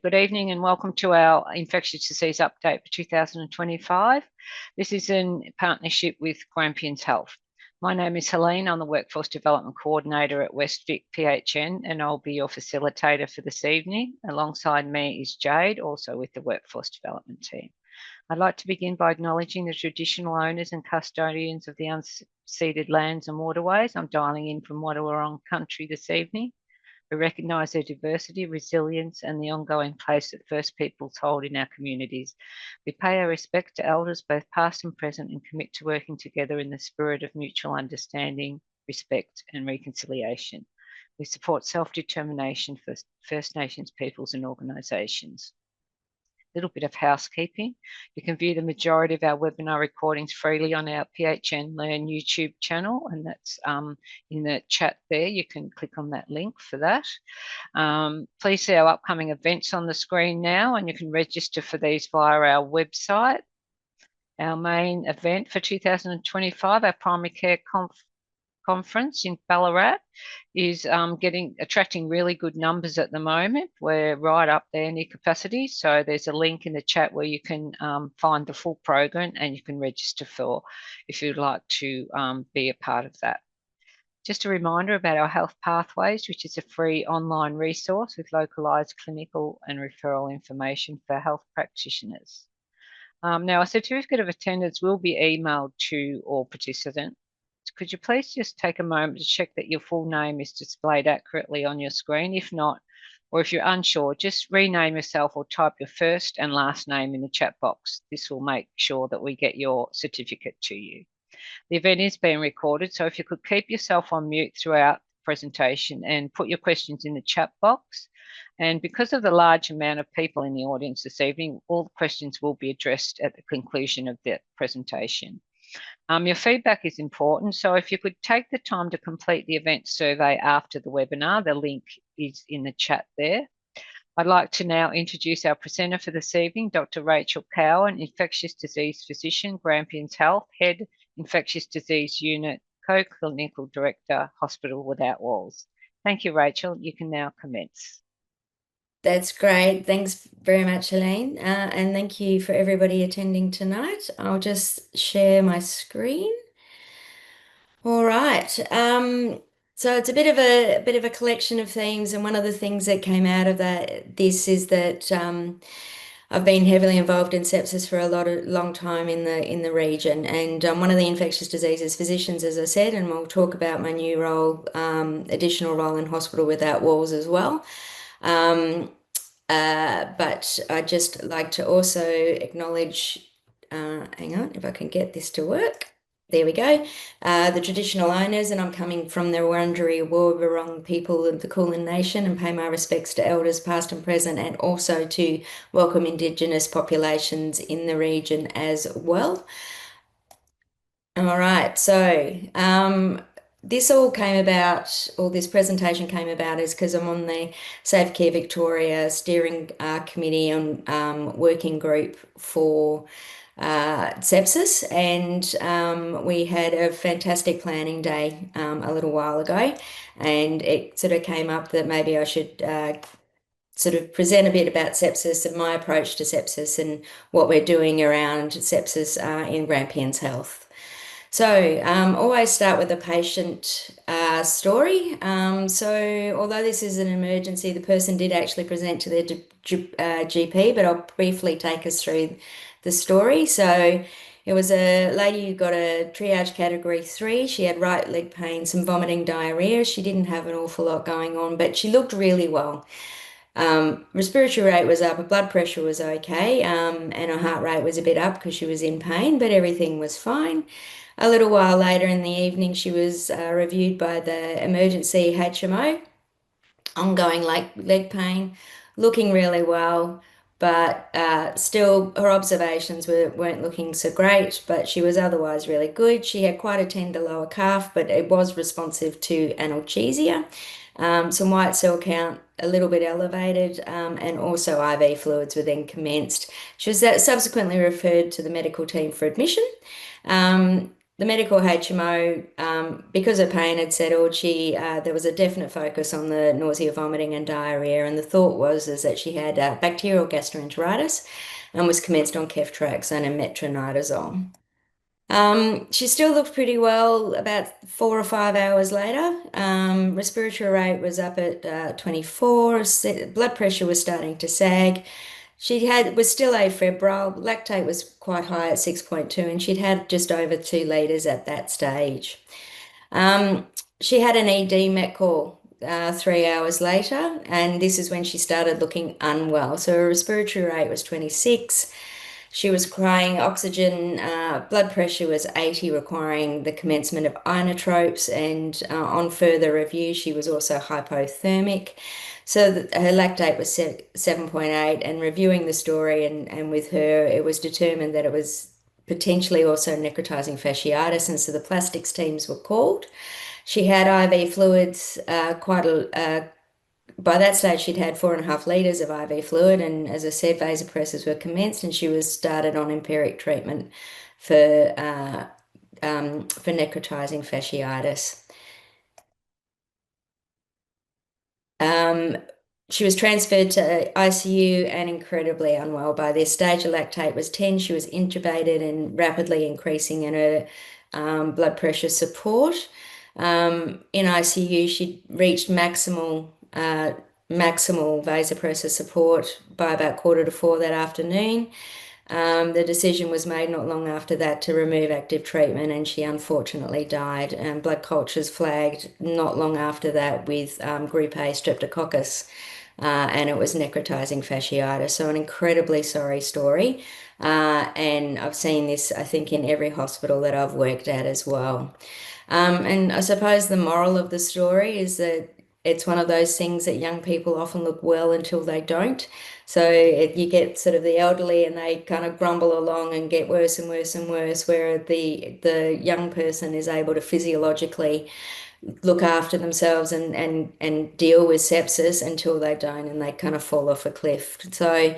Good evening and welcome to our infectious disease update for 2025. This is in partnership with Grampians Health. My name is Helene. I'm the Workforce Development Coordinator at West Vic PHN, and I'll be your facilitator for this evening. Alongside me is Jade, also with the Workforce Development team. I'd like to begin by acknowledging the traditional owners and custodians of the unceded lands and waterways. I'm dialing in from Wadawurrung country this evening. We recognise their diversity, resilience, and the ongoing place that First Peoples hold in our communities. We pay our respect to elders, both past and present, and commit to working together in the spirit of mutual understanding, respect, and reconciliation. We support self-determination for First Nations peoples and organisations. Little bit of housekeeping. You can view the majority of our webinar recordings freely on our PHN Learn YouTube channel, and that's in the chat there. You can click on that link for that. Please see our upcoming events on the screen now, and you can register for these via our website. Our main event for 2025, our Primary Care Conference in Ballarat, is attracting really good numbers at the moment. We're right up there near capacity, so there's a link in the chat where you can find the full program and you can register for if you'd like to be a part of that. Just a reminder about our Health Pathways, which is a free online resource with localised clinical and referral information for health practitioners. Now, a certificate of attendance will be emailed to all participants. Could you please just take a moment to check that your full name is displayed accurately on your screen? If not, or if you're unsure, just rename yourself or type your first and last name in the chat box. This will make sure that we get your certificate to you. The event is being recorded, so if you could keep yourself on mute throughout the presentation and put your questions in the chat box. And because of the large amount of people in the audience this evening, all the questions will be addressed at the conclusion of the presentation. Your feedback is important, so if you could take the time to complete the event survey after the webinar, the link is in the chat there. I'd like to now introduce our presenter for this evening, Dr. Raquel Cowan, Infectious Disease Physician, Grampians Health, Head, Infectious Disease Unit, Co-Clinical Director, Hospital Without Walls. Thank you, Raquel. You can now commence. That's great. Thanks very much, Helene. And thank you for everybody attending tonight. I'll just share my screen. All right. So it's a bit of a collection of themes, and one of the things that came out of this is that I've been heavily involved in sepsis for a long time in the region, and one of the infectious diseases physicians, as I said, and we'll talk about my new role, additional role in Hospital Without Walls as well. But I'd just like to also acknowledge, hang on, if I can get this to work. There we go. The traditional owners, and I'm coming from the Wurundjeri Woi-wurrung people of the Kulin Nation, and pay my respects to elders past and present, and also to welcome Indigenous populations in the region as well. All right, so this all came about, or this presentation came about, is because I'm on the Safe Care Victoria steering committee and working group for sepsis, and we had a fantastic planning day a little while ago, and it sort of came up that maybe I should sort of present a bit about sepsis and my approach to sepsis and what we're doing around sepsis in Grampians Health. So always start with a patient story. So although this is an emergency, the person did actually present to their GP, but I'll briefly take us through the story. So it was a lady who got a triage category 3. She had right leg pain, some vomiting, diarrhea. She didn't have an awful lot going on, but she looked really well. Respiratory rate was up, her blood pressure was okay, and her heart rate was a bit up because she was in pain, but everything was fine. A little while later in the evening, she was reviewed by the emergency HMO, ongoing leg pain, looking really well, but still her observations weren't looking so great, but she was otherwise really good. She had quite a tender lower calf, but it was responsive to analgesia. Some white cell count a little bit elevated, and also IV fluids were then commenced. She was subsequently referred to the medical team for admission. the medical HMO, because her pain had settled, there was a definite focus on the nausea, vomiting, and diarrhea. And the thought was that she had bacterial gastroenteritis and was commenced on ceftriaxone and metronidazole. She still looked pretty well about 4 or 5 hours later. Respiratory rate was up at 24. Blood pressure was starting to sag. Was still afebrile. Lactate was quite high at 6.2, and she'd had just over 2 liters at that stage. She had an ED met call 3 hours later, and this is when she started looking unwell. So her respiratory rate was 26. She was crying, oxygen, blood pressure was 80, requiring the commencement of inotropes, and on further review, she was also hypothermic. So her lactate was 7.8, and reviewing the story and with her, it was determined that it was potentially also necrotizing fasciitis, and so the plastics teams were called. She had IV fluids, by that stage, she'd had 4.5 liters of IV fluid, and as I said, vasopressors were commenced, and she was started on empiric treatment for necrotizing fasciitis. She was transferred to ICU and incredibly unwell. By this stage, her lactate was 10. She was intubated and rapidly increasing in her blood pressure support. In ICU, she reached maximal vasopressor support by about 3:45 that afternoon. The decision was made not long after that to remove active treatment, and she unfortunately died. Blood cultures flagged not long after that with group A streptococcus, and it was necrotizing fasciitis. So an incredibly sorry story. And I've seen this, I think, in every hospital that I've worked at as well. And I suppose the moral of the story is that it's one of those things that young people often look well until they don't. So you get sort of the elderly and they kind of grumble along and get worse and worse and worse, where the young person is able to physiologically look after themselves and deal with sepsis until they don't, and they kind of fall off a cliff. So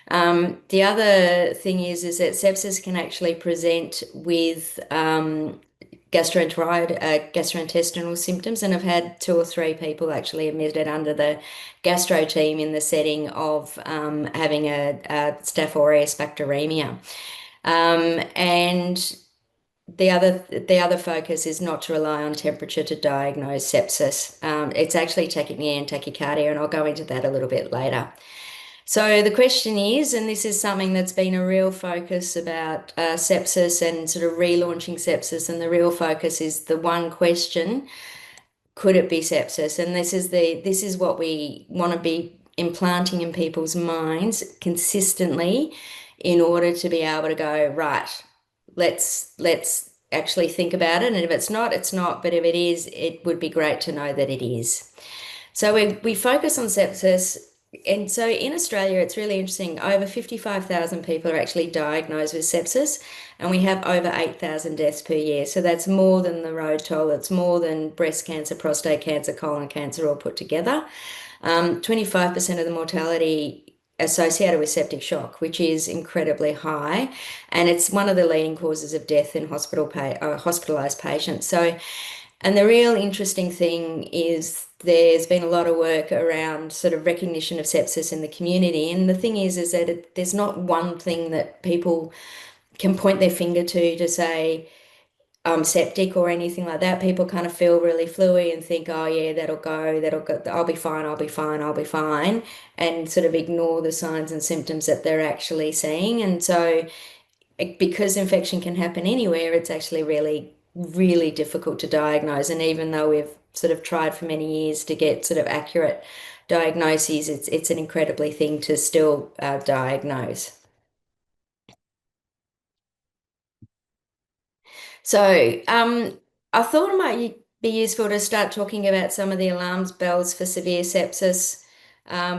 the other thing is that sepsis can actually present with gastrointestinal symptoms, and I've had 2 or 3 people actually admitted under the gastro team in the setting of having a Staph aureus bacteremia. And the other focus is not to rely on temperature to diagnose sepsis. It's actually tachypnea and tachycardia, and I'll go into that a little bit later. So the question is, and this is something that's been a real focus about sepsis and sort of relaunching sepsis, and the real focus is the one question: could it be sepsis? And this is what we want to be implanting in people's minds consistently, in order to be able to go, right, let's actually think about it. And if it's not, it's not. But if it is, it would be great to know that it is. So we focus on sepsis. And so in Australia, it's really interesting. Over 55,000 people are actually diagnosed with sepsis, and we have over 8,000 deaths per year. So that's more than the road toll. It's more than breast cancer, prostate cancer, colon cancer all put together. 25% of the mortality associated with septic shock, which is incredibly high, and it's one of the leading causes of death in hospitalized patients. So, and the real interesting thing is there's been a lot of work around sort of recognition of sepsis in the community. And the thing is that there's not one thing that people can point their finger to say, I'm septic or anything like that. People kind of feel really fluey and think, oh yeah, that'll go, I'll be fine, I'll be fine, I'll be fine, and sort of ignore the signs and symptoms that they're actually seeing. And so because infection can happen anywhere, it's actually really, really difficult to diagnose. And even though we've sort of tried for many years to get sort of accurate diagnoses, it's an incredibly thing to still diagnose. So I thought it might be useful to start talking about some of the alarm bells for severe sepsis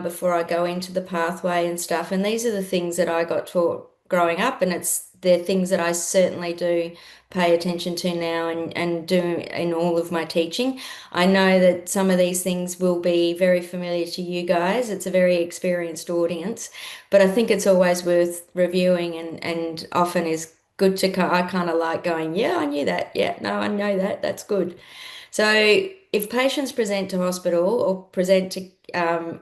before I go into the pathway and stuff. And these are the things that I got taught growing up, and they're things that I certainly do pay attention to now and do in all of my teaching. I know that some of these things will be very familiar to you guys. It's a very experienced audience, but I think it's always worth reviewing, and often is good to, I kind of like going, yeah, I knew that. Yeah, no, I know that. That's good. So if patients present to hospital or present to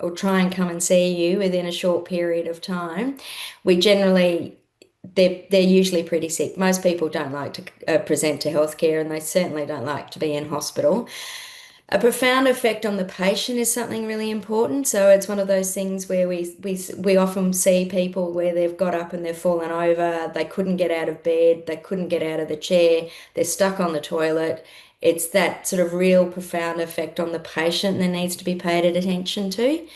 or try and come and see you within a short period of time, we generally they're usually pretty sick. Most people don't like to present to healthcare, and they certainly don't like to be in hospital. A profound effect on the patient is something really important. So it's one of those things where we often see people where they've got up and they've fallen over, they couldn't get out of bed, they couldn't get out of the chair, they're stuck on the toilet. It's that sort of real profound effect on the patient that needs to be paid attention to.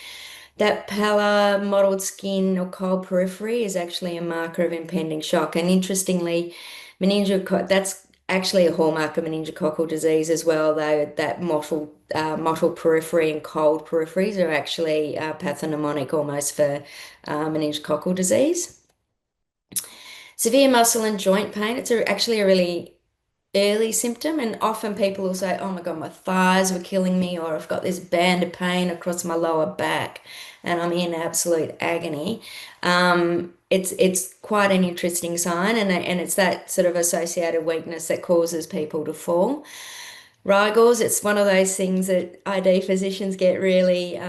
That pallor, mottled skin, or cold periphery is actually a marker of impending shock. And interestingly, that's actually a hallmark of meningococcal disease as well, though that mottled periphery and cold peripheries are actually pathognomonic almost for meningococcal disease. Severe muscle and joint pain, actually a really early symptom, and often people will say, oh my God, my thighs were killing me, or I've got this band of pain across my lower back and I'm in absolute agony. It's quite an interesting sign, and it's that sort of associated weakness that causes people to fall. Rigors, it's one of those things that ID physicians get really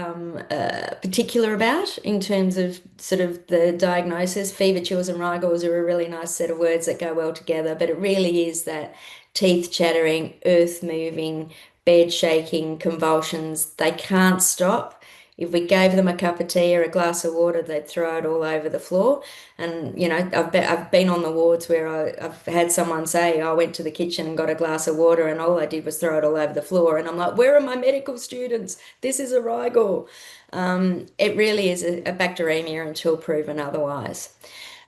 particular about in terms of sort of the diagnosis. Fever, chills, and rigors are a really nice set of words that go well together, but it really is that teeth chattering, earth moving, bed shaking, convulsions. They can't stop. If we gave them a cup of tea or a glass of water, they'd throw it all over the floor. And, I've been on the wards where I've had someone say, I went to the kitchen and got a glass of water and all I did was throw it all over the floor. And I'm like, where are my medical students? This is a rigor. It really is a bacteremia until proven otherwise.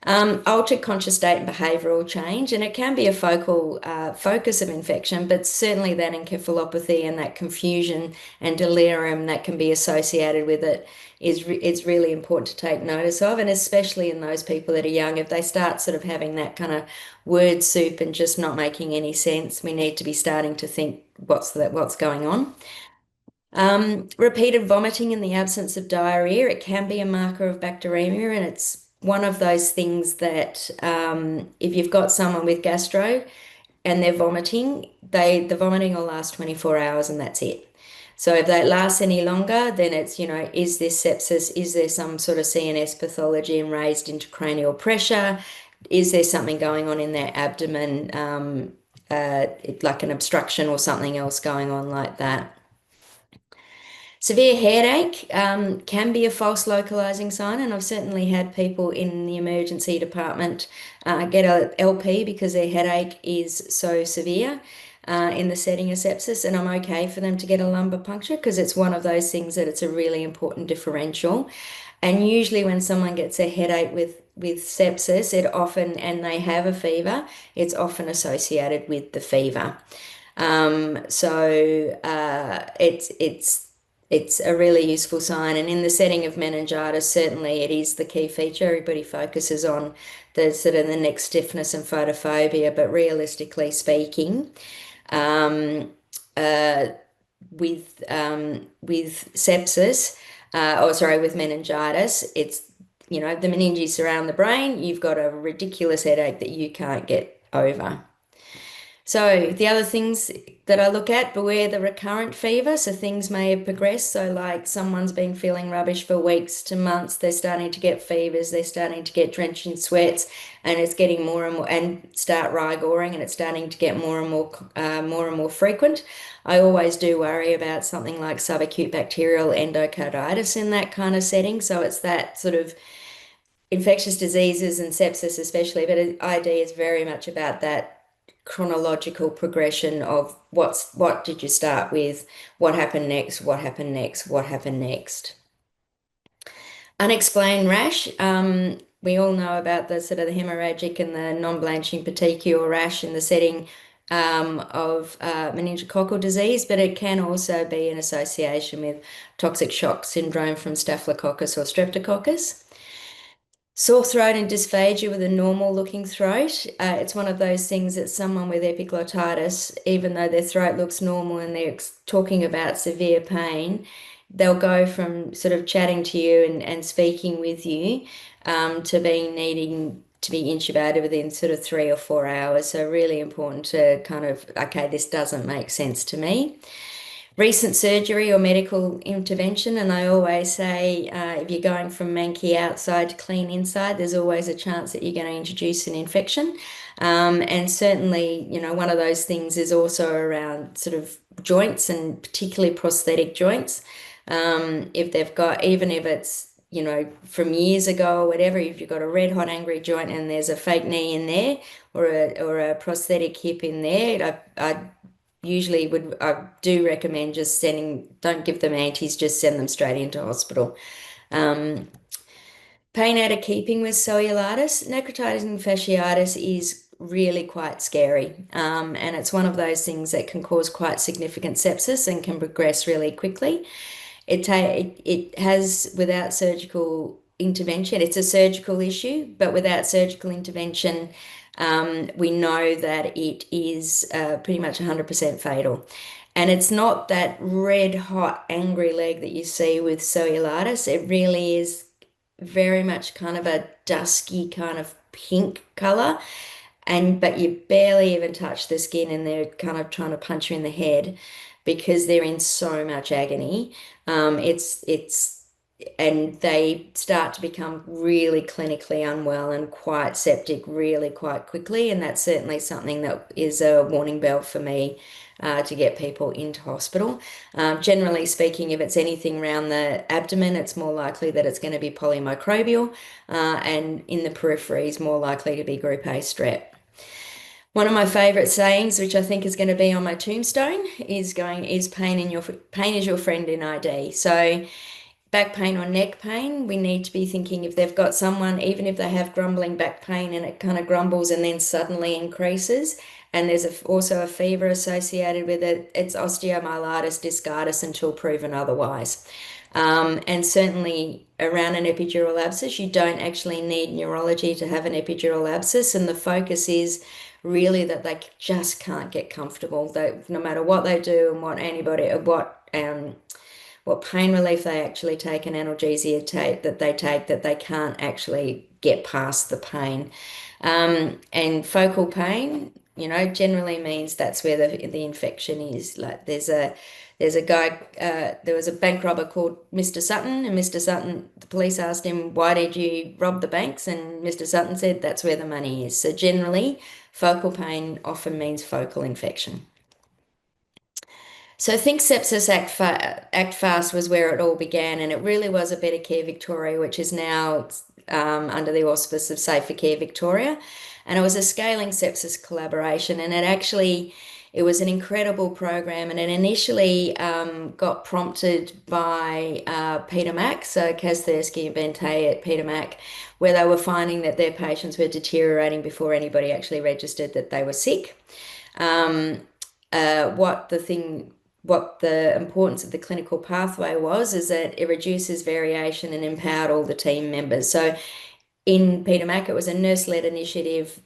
Altered conscious state and behavioural change, and it can be a focus of infection, but certainly that encephalopathy and that confusion and delirium that can be associated with it is really important to take notice of, and especially in those people that are young, if they start sort of having that kind of word soup and just not making any sense, we need to be starting to think what's going on. Repeated vomiting in the absence of diarrhea, it can be a marker of bacteremia, and it's one of those things that if you've got someone with gastro and they're vomiting, the vomiting will last 24 hours and that's it. So if that lasts any longer, then it's, is this sepsis? Is there some sort of CNS pathology and raised intracranial pressure? Is there something going on in their abdomen, like an obstruction or something else going on like that? Severe headache can be a false localizing sign, and I've certainly had people in the emergency department get a LP because their headache is so severe in the setting of sepsis, and I'm okay for them to get a lumbar puncture because it's one of those things that it's a really important differential. And usually when someone gets a headache with sepsis, and they have a fever, it's often associated with the fever. It's a really useful sign, and in the setting of meningitis, certainly it is the key feature. Everybody focuses on the sort of the neck stiffness and photophobia, but realistically speaking, with sepsis, with meningitis, it's the meninges surround the brain. You've got a ridiculous headache that you can't get over. So the other things that I look at, beware the recurrent fever. So things may have progressed. So like someone's been feeling rubbish for weeks to months, they're starting to get fevers, they're starting to get drenched in sweats, and it's getting more and more, and start rigoring, and it's starting to get more and more frequent. I always do worry about something like subacute bacterial endocarditis in that kind of setting. So it's that sort of infectious diseases and sepsis especially, but ID is very much about that chronological progression of what did you start with, what happened next, what happened next, what happened next. Unexplained rash. We all know about the sort of the hemorrhagic and the non-blanching petechial rash in the setting of meningococcal disease, but it can also be an association with toxic shock syndrome from Staphylococcus or Streptococcus. Sore throat and dysphagia with a normal looking throat. It's one of those things that someone with epiglottitis, even though their throat looks normal and they're talking about severe pain, they'll go from sort of chatting to you and speaking with you to being needing to be intubated within sort of 3 or 4 hours. So really important to kind of, okay, this doesn't make sense to me. Recent surgery or medical intervention, and I always say if you're going from manky outside to clean inside, there's always a chance that you're going to introduce an infection. And certainly, one of those things is also around sort of joints and particularly prosthetic joints. If they've got, even if it's, from years ago or whatever, if you've got a red hot angry joint and there's a fake knee in there or a prosthetic hip in there, I do recommend just don't give them antis, just send them straight into hospital. Pain out of keeping with cellulitis. Necrotitis and fasciitis is really quite scary. And it's one of those things that can cause quite significant sepsis and can progress really quickly. It has, without surgical intervention, it's a surgical issue, but without surgical intervention, we know that it is pretty much 100% fatal. And it's not that red hot angry leg that you see with cellulitis. It really is very much kind of a dusky kind of pink color, but you barely even touch the skin, and they're kind of trying to punch you in the head because they're in so much agony. And they start to become really clinically unwell and quite septic really quite quickly. And that's certainly something that is a warning bell for me to get people into hospital. Generally speaking, if it's anything around the abdomen, it's more likely that it's going to be polymicrobial, and in the peripheries, more likely to be group A strep. One of my favorite sayings, which I think is going to be on my tombstone, is pain is your friend in ID. So back pain or neck pain, we need to be thinking if they've got someone, even if they have grumbling back pain and it kind of grumbles and then suddenly increases, and there's also a fever associated with it, it's osteomyelitis, discitis until proven otherwise. And certainly around an epidural abscess, you don't actually need neurology to have an epidural abscess, and the focus is really that they just can't get comfortable. No matter what they do and what pain relief they actually take and analgesia that they can't actually get past the pain. And focal pain, generally means that's where the infection is. Like there's a guy, there was a bank robber called Mr. Sutton, and Mr. Sutton, the police asked him, "Why did you rob the banks?" And Mr. Sutton said, "That's where the money is." So generally, focal pain often means focal infection. So Think Sepsis Act Fast was where it all began, and it really was a Better Care Victoria, which is now under the auspice of Safer Care Victoria. And it was a scaling sepsis collaboration, and it was an incredible program, and it initially got prompted by Peter Mac, so Kaz Thursky and Ben Tay at Peter Mac, where they were finding that their patients were deteriorating before anybody actually registered that they were sick. What the importance of the clinical pathway is that it reduces variation and empowered all the team members. So in Peter Mac, it was a nurse-led initiative.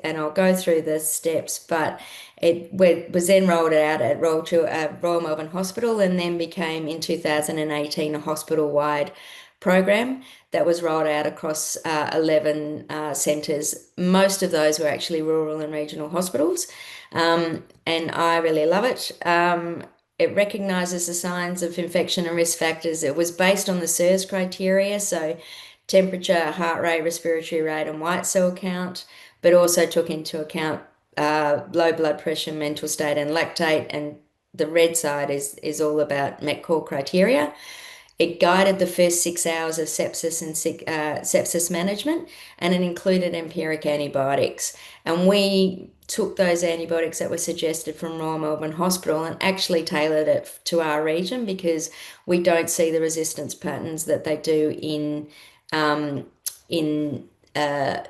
And I'll go through the steps, but it was then rolled out at Royal Melbourne Hospital, and then became in 2018 a hospital-wide program that was rolled out across 11 centres. Most of those were actually rural and regional hospitals, and I really love it. It recognises the signs of infection and risk factors. It was based on the SIRS criteria, so temperature, heart rate, respiratory rate, and white cell count, but also took into account low blood pressure, mental state, and lactate. And the red side is all about MET-Call criteria. It guided the first 6 hours of sepsis and sepsis management, and it included empiric antibiotics. And we took those antibiotics that were suggested from Royal Melbourne Hospital and actually tailored it to our region, because we don't see the resistance patterns that they do in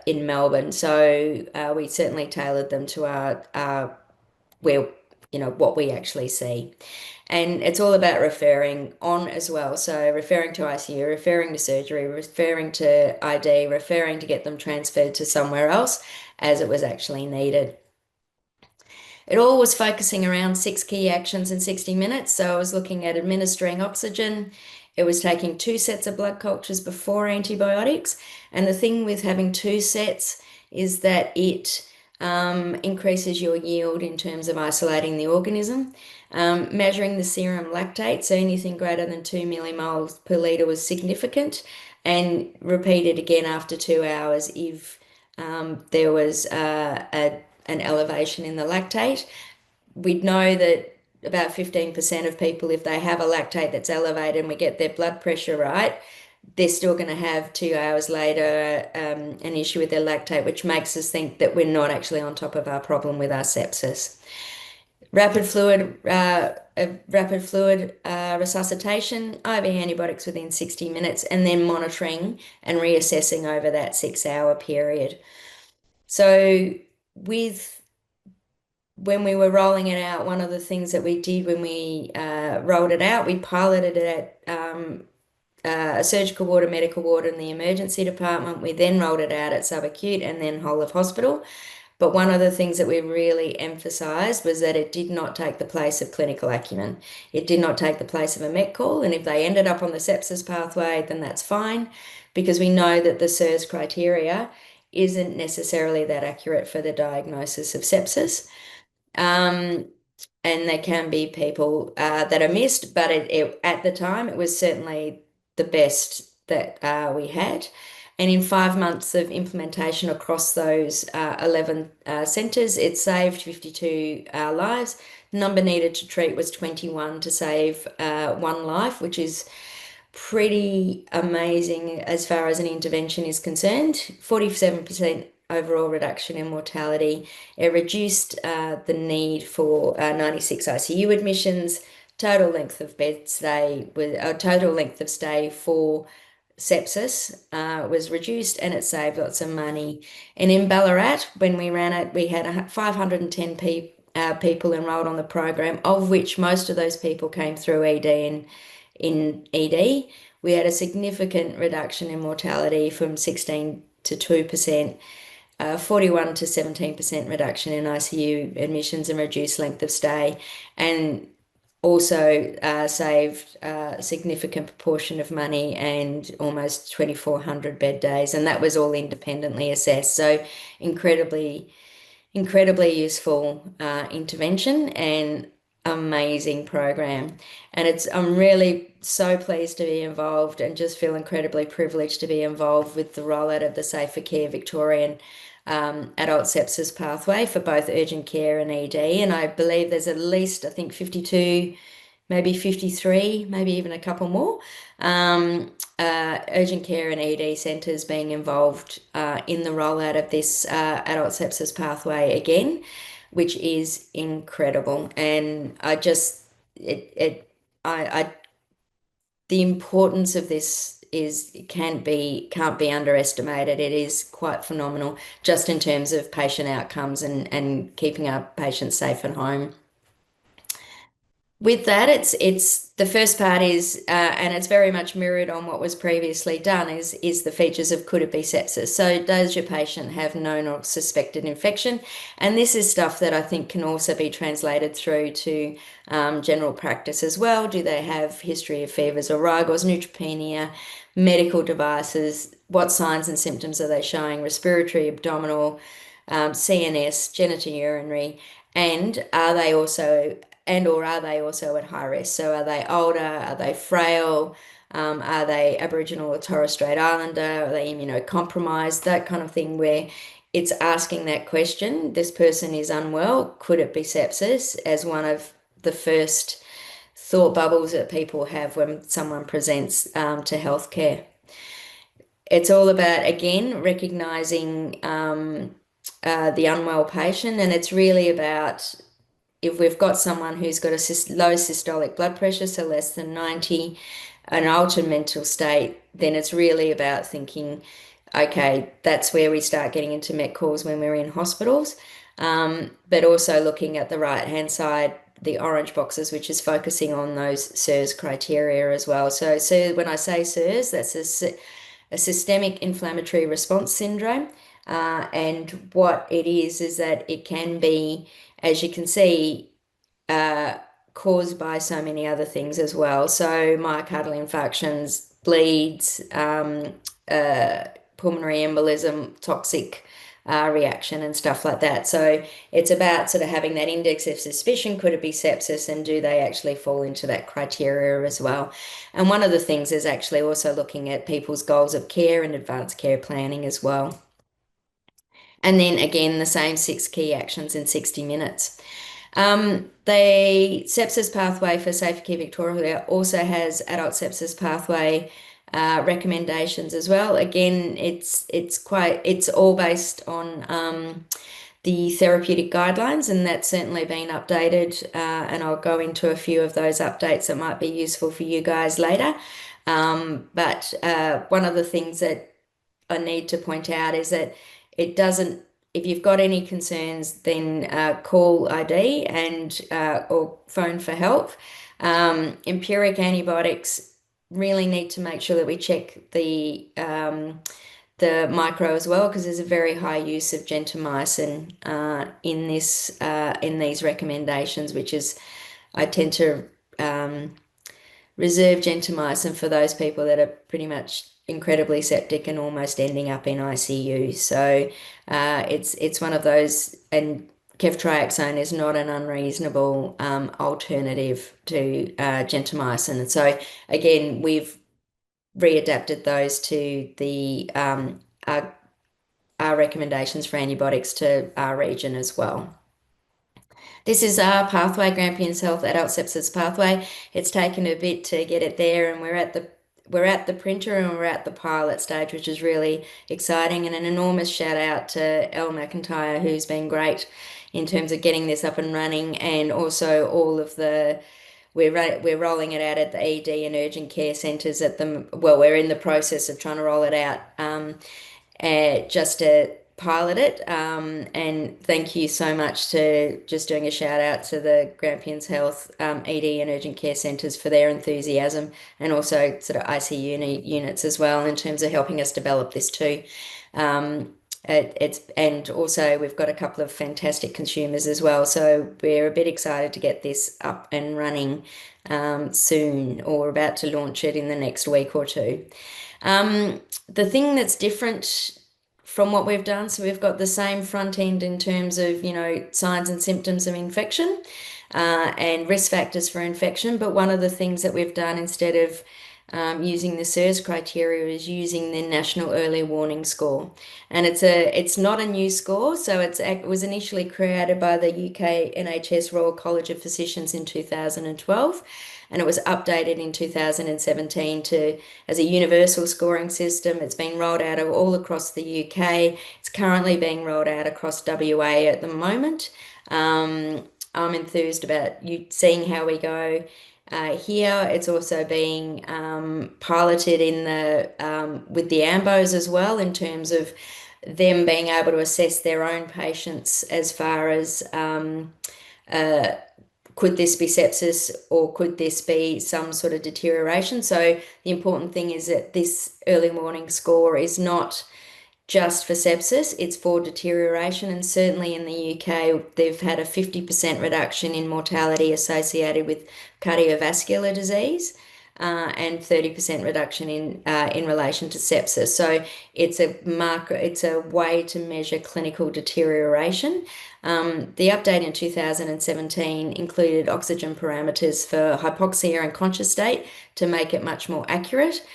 Melbourne. So we certainly tailored them to our what we actually see. And it's all about referring on as well. So referring to ICU, referring to surgery, referring to ID, referring to get them transferred to somewhere else as it was actually needed. It all was focusing around 6 key actions in 60 minutes. So I was looking at administering oxygen, It was taking 2 sets of blood cultures before antibiotics. And the thing with having 2 sets is that it increases your yield in terms of isolating the organism. Measuring the serum lactate, so anything greater than 2 millimoles per litre was significant, and repeated again after 2 hours if there was an elevation in the lactate. We'd know that about 15% of people, if they have a lactate that's elevated and we get their blood pressure right, they're still going to have 2 hours later an issue with their lactate, which makes us think that we're not actually on top of our problem with our sepsis. Rapid fluid resuscitation, IV antibiotics within 60 minutes, and then monitoring and reassessing over that 6-hour period. So when we were rolling it out, one of the things that we did when we rolled it out, we piloted it at a surgical ward, a medical ward, and the emergency department. We then rolled it out at subacute and then whole of hospital. But one of the things that we really emphasised was that it did not take the place of clinical acumen. It did not take the place of a MET call. And if they ended up on the sepsis pathway, then that's fine, because we know that the SIRS criteria isn't necessarily that accurate for the diagnosis of sepsis. And there can be people that are missed, but at the time, it was certainly the best that we had. And in 5 months of implementation across those 11 centres, it saved 52 lives. The number needed to treat was 21 to save 1 life, which is pretty amazing as far as an intervention is concerned. 47% overall reduction in mortality. It reduced the need for 96 ICU admissions. Total length of bed stay total length of stay for sepsis was reduced, and it saved lots of money. And in Ballarat, when we ran it, we had 510 people enrolled on the program, of which most of those people came through ED and in ED. We had a significant reduction in mortality from 16 to 2%, 41 to 17% reduction in ICU admissions and reduced length of stay, and also saved a significant proportion of money and almost 2,400 bed days, and that was all independently assessed. So incredibly useful intervention and amazing program. And I'm really so pleased to be involved and just feel incredibly privileged to be involved with the rollout of the Safer Care Victorian adult sepsis pathway for both urgent care and ED. And I believe there's at least, I think, 52, maybe 53, maybe even a couple more urgent care and ED centres being involved in the rollout of this adult sepsis pathway again, which is incredible. And the importance of this can't be underestimated. It is quite phenomenal, just in terms of patient outcomes and keeping our patients safe at home. With that, it's the first part is, and it's very much mirrored on what was previously done, is the features of could it be sepsis. So does your patient have known or suspected infection? And this is stuff that I think can also be translated through to general practice as well. Do they have history of fevers or rigors, neutropenia, medical devices? What signs and symptoms are they showing? Respiratory, abdominal, CNS, genitourinary, and are they also at high risk? So are they older? Are they frail? Are they Aboriginal or Torres Strait Islander? Are they immunocompromised? That kind of thing, where it's asking that question. This person is unwell. Could it be sepsis? As one of the first thought bubbles that people have when someone presents to healthcare. It's all about, again, recognising the unwell patient, and it's really about, if we've got someone who's got a low systolic blood pressure, so less than 90, an altered mental state, then it's really about thinking, okay, that's where we start getting into MET calls when we're in hospitals, but also looking at the right-hand side, the orange boxes, which is focusing on those SIRS criteria as well. So when I say SIRS, that's a systemic inflammatory response syndrome. And what it is that it can be, as you can see, caused by so many other things as well. So myocardial infarctions, bleeds, pulmonary embolism, toxic reaction and stuff like that. So it's about sort of having that index of suspicion. Could it be sepsis, and do they actually fall into that criteria as well? And one of the things is actually also looking at people's goals of care and advanced care planning as well. And then again, the same 6 key actions in 60 minutes. The sepsis pathway for Safer Care Victoria also has adult sepsis pathway recommendations as well. Again, it's all based on the Therapeutic Guidelines, and that's certainly been updated. And I'll go into a few of those updates that might be useful for you guys later. But one of the things that I need to point out is that it doesn't, if you've got any concerns, then call ID and or phone for help. Empiric antibiotics, really need to make sure that we check the micro as well, because there's a very high use of gentamicin in these recommendations, which is, I tend to reserve gentamicin for those people that are pretty much incredibly septic and almost ending up in ICU. So it's one of those, and ceftriaxone is not an unreasonable alternative to gentamicin. And so again, we've readapted those to the our recommendations for antibiotics to our region as well. This is our pathway, Grampians Health Adult Sepsis Pathway. It's taken a bit to get it there, and we're at the printer and we're at the pilot stage, which is really exciting. And an enormous shout out to Elle McIntyre, who's been great in terms of getting this up and running, and also all of the we're rolling it out at the ED and urgent care centres we're in the process of trying to roll it out just to pilot it. And thank you so much to, just doing a shout out to the Grampians Health ED and urgent care centres for their enthusiasm, and also sort of ICU units as well in terms of helping us develop this too. And also we've got a couple of fantastic consumers as well, so we're a bit excited to get this up and running soon, or about to launch it in the next week or two. The thing that's different from what we've done, so we've got the same front end in terms of, signs and symptoms of infection and risk factors for infection, but one of the things that we've done, instead of using the SIRS criteria, is using the National Early Warning Score. And it's not a new score, so it was initially created by the UK NHS Royal College of Physicians in 2012, and it was updated in 2017 as a universal scoring system. It's been rolled out all across the UK. It's currently being rolled out across WA at the moment. I'm enthused about seeing how we go. Here, it's also being piloted with the AMBOs as well, in terms of them being able to assess their own patients as far as could this be sepsis, or could this be some sort of deterioration. So the important thing is that this early warning score is not just for sepsis, it's for deterioration. And certainly in the UK, they've had a 50% reduction in mortality associated with cardiovascular disease, and 30% reduction in relation to sepsis. So it's a way to measure clinical deterioration. The update in 2017 included oxygen parameters for hypoxia and conscious state to make it much more accurate.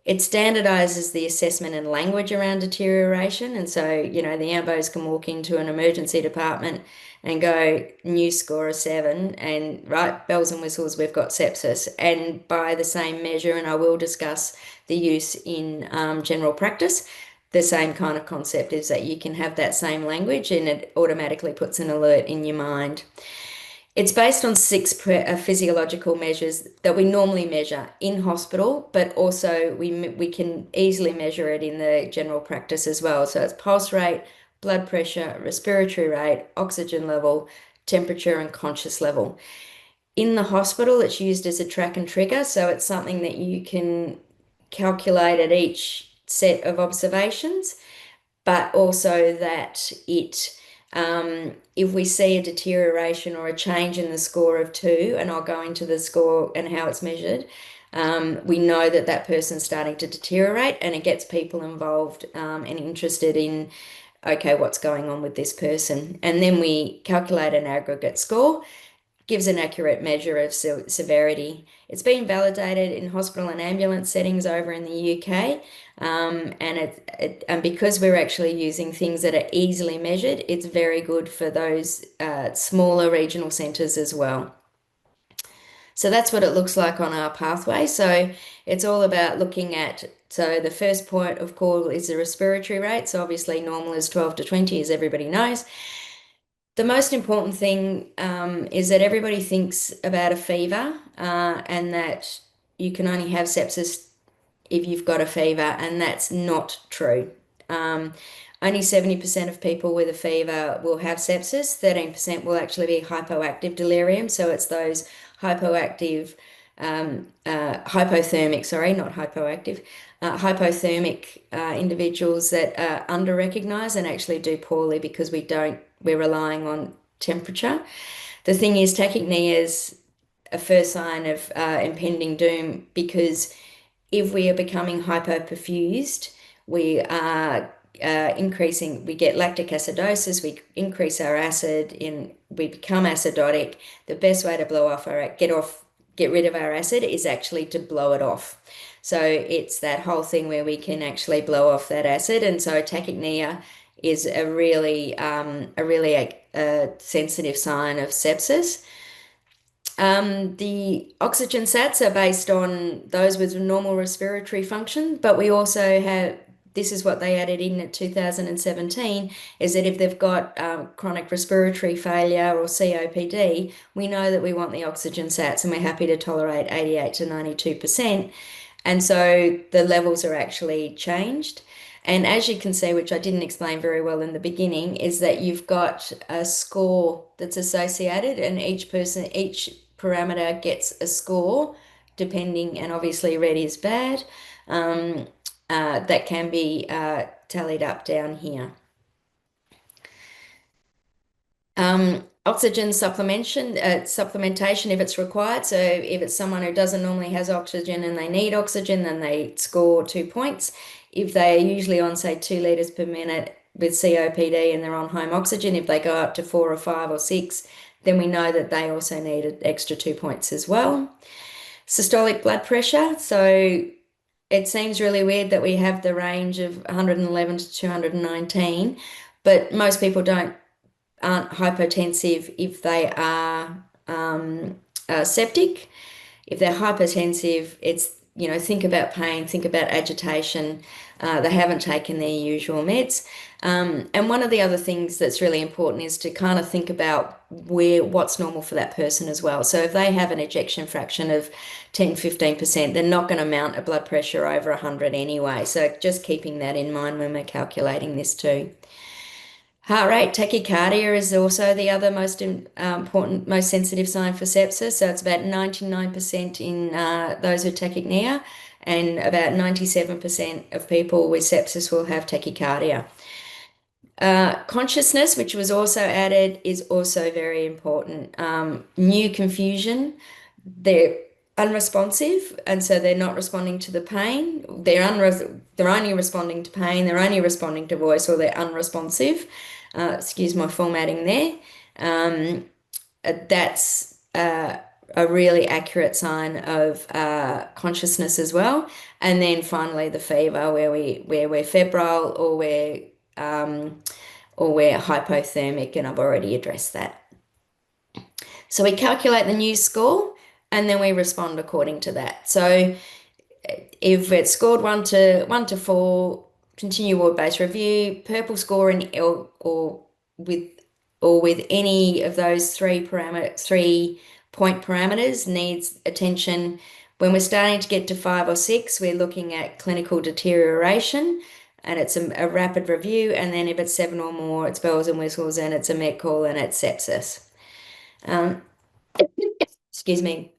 It standardizes the assessment and language around deterioration. And so, the AMBOs can walk into an emergency department and go, new score of 7, and right, bells and whistles, we've got sepsis. And by the same measure, and I will discuss the use in general practice, the same kind of concept is that you can have that same language and it automatically puts an alert in your mind. It's based on 6 physiological measures that we normally measure in hospital, but also we can easily measure it in the general practice as well. So it's pulse rate, blood pressure, respiratory rate, oxygen level, temperature, and conscious level. In the hospital, it's used as a track and trigger, so it's something that you can calculate at each set of observations, but also that it If we see a deterioration or a change in the score of 2, and I'll go into the score and how it's measured, we know that that person's starting to deteriorate, and it gets people involved and interested in, okay, what's going on with this person? And then we calculate an aggregate score, gives an accurate measure of severity. It's been validated in hospital and ambulance settings over in the UK, and because we're actually using things that are easily measured, it's very good for those smaller regional centres as well. So that's what it looks like on our pathway. So it's all about looking at, so the first point of call is the respiratory rate. So obviously normal is 12 to 20, as everybody knows. The most important thing is that everybody thinks about a fever and that you can only have sepsis if you've got a fever, and that's not true. Only 70% of people with a fever will have sepsis, 13% will actually be hypoactive delirium. So it's those hypoactive, hypothermic, sorry, not hypoactive, hypothermic individuals that are under-recognized and actually do poorly because we're relying on temperature. The thing is, tachypnea is a first sign of impending doom, because if we are becoming hypoperfused, we are we get lactic acidosis, we increase our acid, we become acidotic. The best way to get rid of our acid is actually to blow it off. So it's that whole thing where we can actually blow off that acid. And so tachypnea is a really sensitive sign of sepsis. The oxygen sats are based on those with normal respiratory function, but we also have, this is what they added in at 2017, is that if they've got chronic respiratory failure or COPD, we know that we want the oxygen sats, and we're happy to tolerate 88 to 92%. And so the levels are actually changed. And as you can see, which I didn't explain very well in the beginning, is that you've got a score that's associated, and each parameter gets a score depending, and obviously red is bad, that can be tallied up down here. Oxygen supplementation if it's required. So if it's someone who doesn't normally has oxygen and they need oxygen, then they score 2 points. If they're usually on, say, 2 litres per minute with COPD and they're on home oxygen, if they go up to 4 or 5 or 6, then we know that they also need an extra 2 points as well. Systolic blood pressure. So it seems really weird that we have the range of 111 to 219, but most people aren't hypotensive if they are septic. If they're hypertensive, it's, think about pain, think about agitation. They haven't taken their usual meds. And one of the other things that's really important is to kind of think about what's normal for that person as well. So if they have an ejection fraction of 10, 15%, they're not going to mount a blood pressure over 100 anyway. So just keeping that in mind when we're calculating this too. Heart rate tachycardia is also the other most important, most sensitive sign for sepsis. So it's about 99% in those with tachypnea, and about 97% of people with sepsis will have tachycardia. Consciousness, which was also added, is also very important. New confusion, they're unresponsive, and so they're not responding to the pain. They're only responding to pain, they're only responding to voice, or they're unresponsive. Excuse my formatting there. That's a really accurate sign of consciousness as well. And then finally the fever, where we're febrile or we're hypothermic, and I've already addressed that. So we calculate the new score and then we respond according to that. So if it's scored 1 to 4, continue ward-based review, purple score or with any of those 3 point parameters needs attention. When we're starting to get to 5 or 6, we're looking at clinical deterioration, and it's a rapid review. And then if it's 7 or more, it's bells and whistles, and it's a med call, and it's sepsis. Excuse me.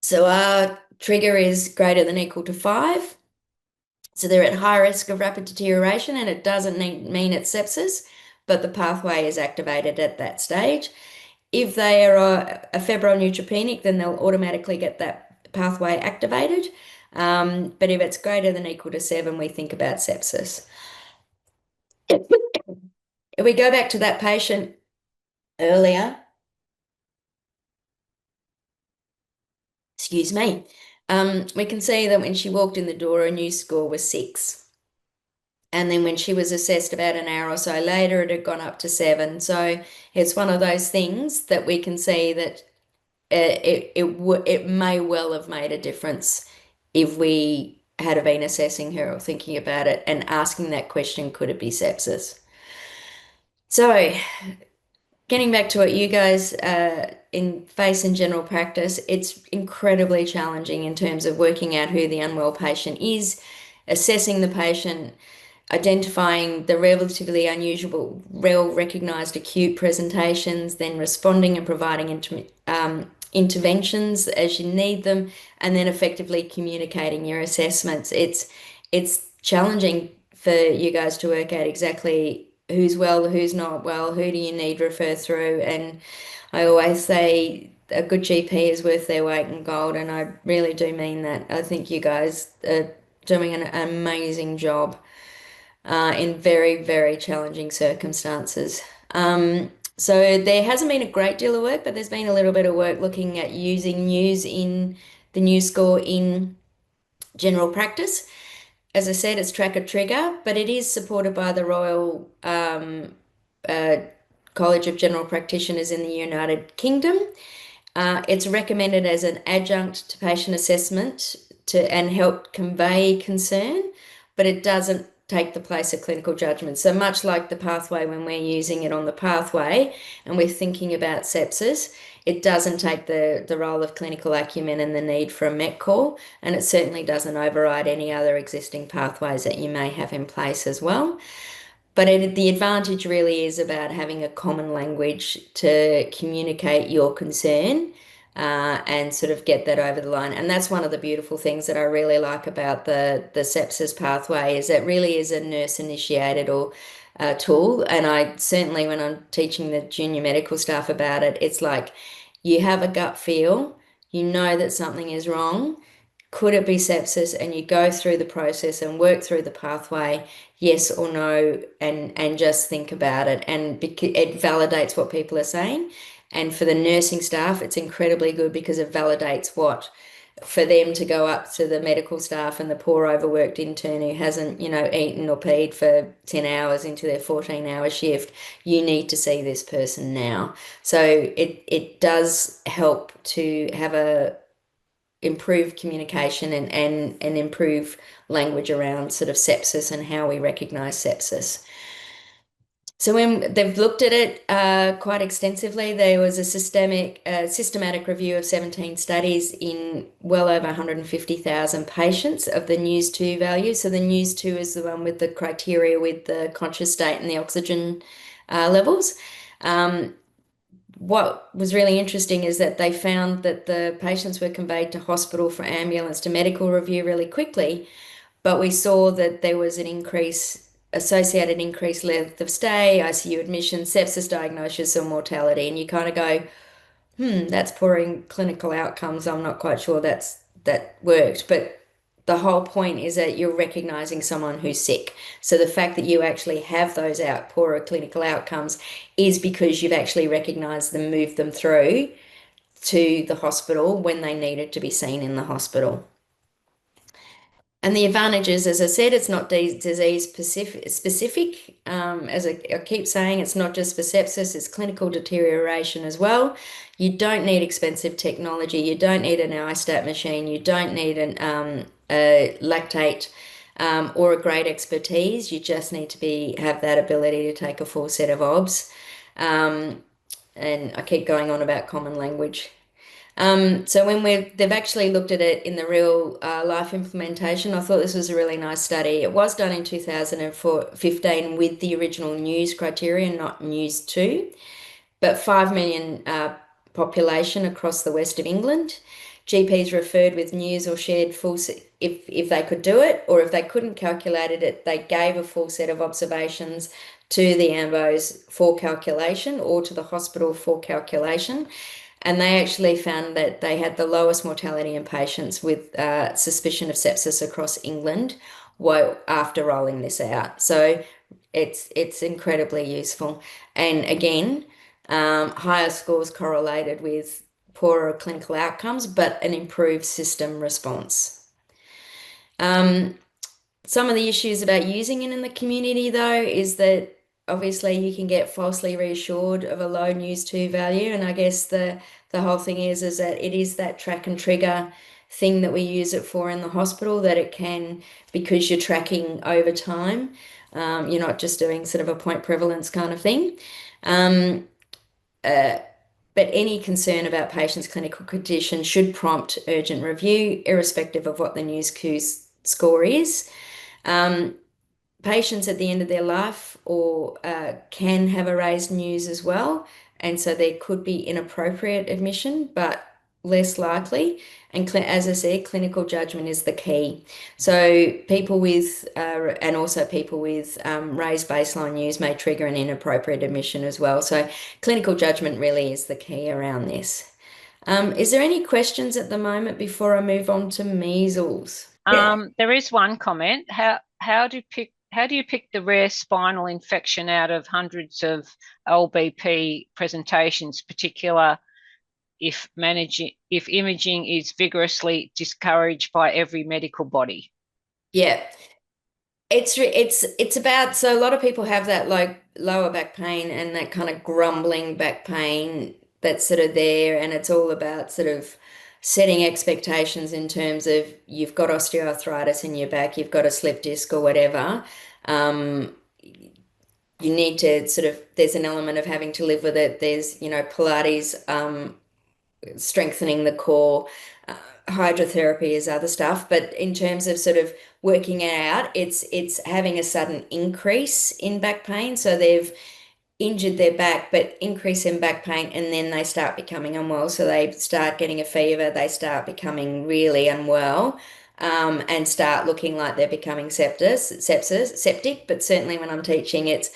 So our trigger is greater than or equal to 5. So they're at high risk of rapid deterioration, and it doesn't mean it's sepsis, but the pathway is activated at that stage. If they are a febrile neutropenic, then they'll automatically get that pathway activated. But if it's greater than equal to 7, we think about sepsis. If we go back to that patient earlier, excuse me, we can see that when she walked in the door, her news score was 6. And then when she was assessed about an hour or so later, it had gone up to 7. So it's one of those things that we can see that it may well have made a difference if we had been assessing her or thinking about it and asking that question, could it be sepsis? So getting back to what you guys face in general practice, it's incredibly challenging in terms of working out who the unwell patient is, assessing the patient, identifying the relatively unusual, well-recognized acute presentations, then responding and providing interventions as you need them, and then effectively communicating your assessments. It's challenging for you guys to work out exactly who's well, who's not well, who do you need refer through. And I always say a good GP is worth their weight in gold, and I really do mean that. I think you guys are doing an amazing job in very, very challenging circumstances. So there hasn't been a great deal of work, but there's been a little bit of work looking at using the news score in general practice. As I said, it's tracker trigger, but it is supported by the Royal uh, College of General Practitioners in the United Kingdom. It's recommended as an adjunct to patient assessment and help convey concern, but it doesn't take the place of clinical judgment. So much like the pathway, when we're using it on the pathway and we're thinking about sepsis, it doesn't take the role of clinical acumen and the need for a MET call, and it certainly doesn't override any other existing pathways that you may have in place as well. But the advantage really is about having a common language to communicate your concern and sort of get that over the line. And that's one of the beautiful things that I really like about the sepsis pathway is it really is a nurse-initiated or tool. And I certainly, when I'm teaching the junior medical staff about it, it's like you have a gut feel, you know that something is wrong. Could it be sepsis? And you go through the process and work through the pathway, yes or no, and just think about it. And it validates what people are saying. And for the nursing staff, it's incredibly good because it validates for them to go up to the medical staff and the poor overworked intern who hasn't, eaten or peed for 10 hours into their 14-hour shift. You need to see this person now. So it does help to have a improve communication and improve language around sort of sepsis and how we recognize sepsis. So when they've looked at it quite extensively, there was a systematic review of 17 studies in well over 150,000 patients of the News 2 value. So the News 2 is the one with the criteria with the conscious state and the oxygen levels. What was really interesting is that they found that the patients were conveyed to hospital for ambulance to medical review really quickly, but we saw that there was an associated increased length of stay, ICU admission, sepsis diagnosis, or mortality. And you kind of go, that's poor in clinical outcomes. I'm not quite sure that worked. But the whole point is that you're recognizing someone who's sick. So the fact that you actually have those poorer clinical outcomes is because you've actually recognized them, moved them through to the hospital when they needed to be seen in the hospital. And the advantages, as I said, it's not disease specific. As I keep saying, it's not just for sepsis, it's clinical deterioration as well. You don't need expensive technology. You don't need an iStat machine. You don't need a lactate or a great expertise. You just need to have that ability to take a full set of obs. And I keep going on about common language. So when they've actually looked at it in the real life implementation, I thought this was a really nice study. It was done in 2015 with the original news criteria, not news 2, but 5 million population across the west of England. GPs referred with news or shared if they could do it, or if they couldn't calculate it, they gave a full set of observations to the ambos for calculation or to the hospital for calculation. And they actually found that they had the lowest mortality in patients with suspicion of sepsis across England after rolling this out. So it's incredibly useful. And again, higher scores correlated with poorer clinical outcomes, but an improved system response. Some of the issues about using it in the community, though, is that obviously you can get falsely reassured of a low news to value. And I guess the whole thing is that it is that track and trigger thing that we use it for in the hospital, that it can, because you're tracking over time, you're not just doing sort of a point prevalence kind of thing. But any concern about patients' clinical condition should prompt urgent review, irrespective of what the news Q score is. Patients at the end of their life or can have a raised news as well, and so there could be inappropriate admission, but less likely. And as I said, clinical judgment is the key. So people with and also people with raised baseline news may trigger an inappropriate admission as well. So clinical judgment really is the key around this. Is there any questions at the moment before I move on to measles? There is one comment. How do you pick the rare spinal infection out of hundreds of LBP presentations, particular if imaging is vigorously discouraged by every medical body? Yeah. It's about, so a lot of people have that lower back pain and that kind of grumbling back pain that's sort of there, and it's all about sort of setting expectations in terms of you've got osteoarthritis in your back, you've got a slip disc or whatever. You need to sort of, there's an element of having to live with it. There's, Pilates, strengthening the core, hydrotherapy is other stuff. But in terms of sort of working it out, it's having a sudden increase in back pain. So they've injured their back, but increase in back pain, and then they start becoming unwell. So they start getting a fever, they start becoming really unwell, and start looking like they're becoming septic. But certainly when I'm teaching, it's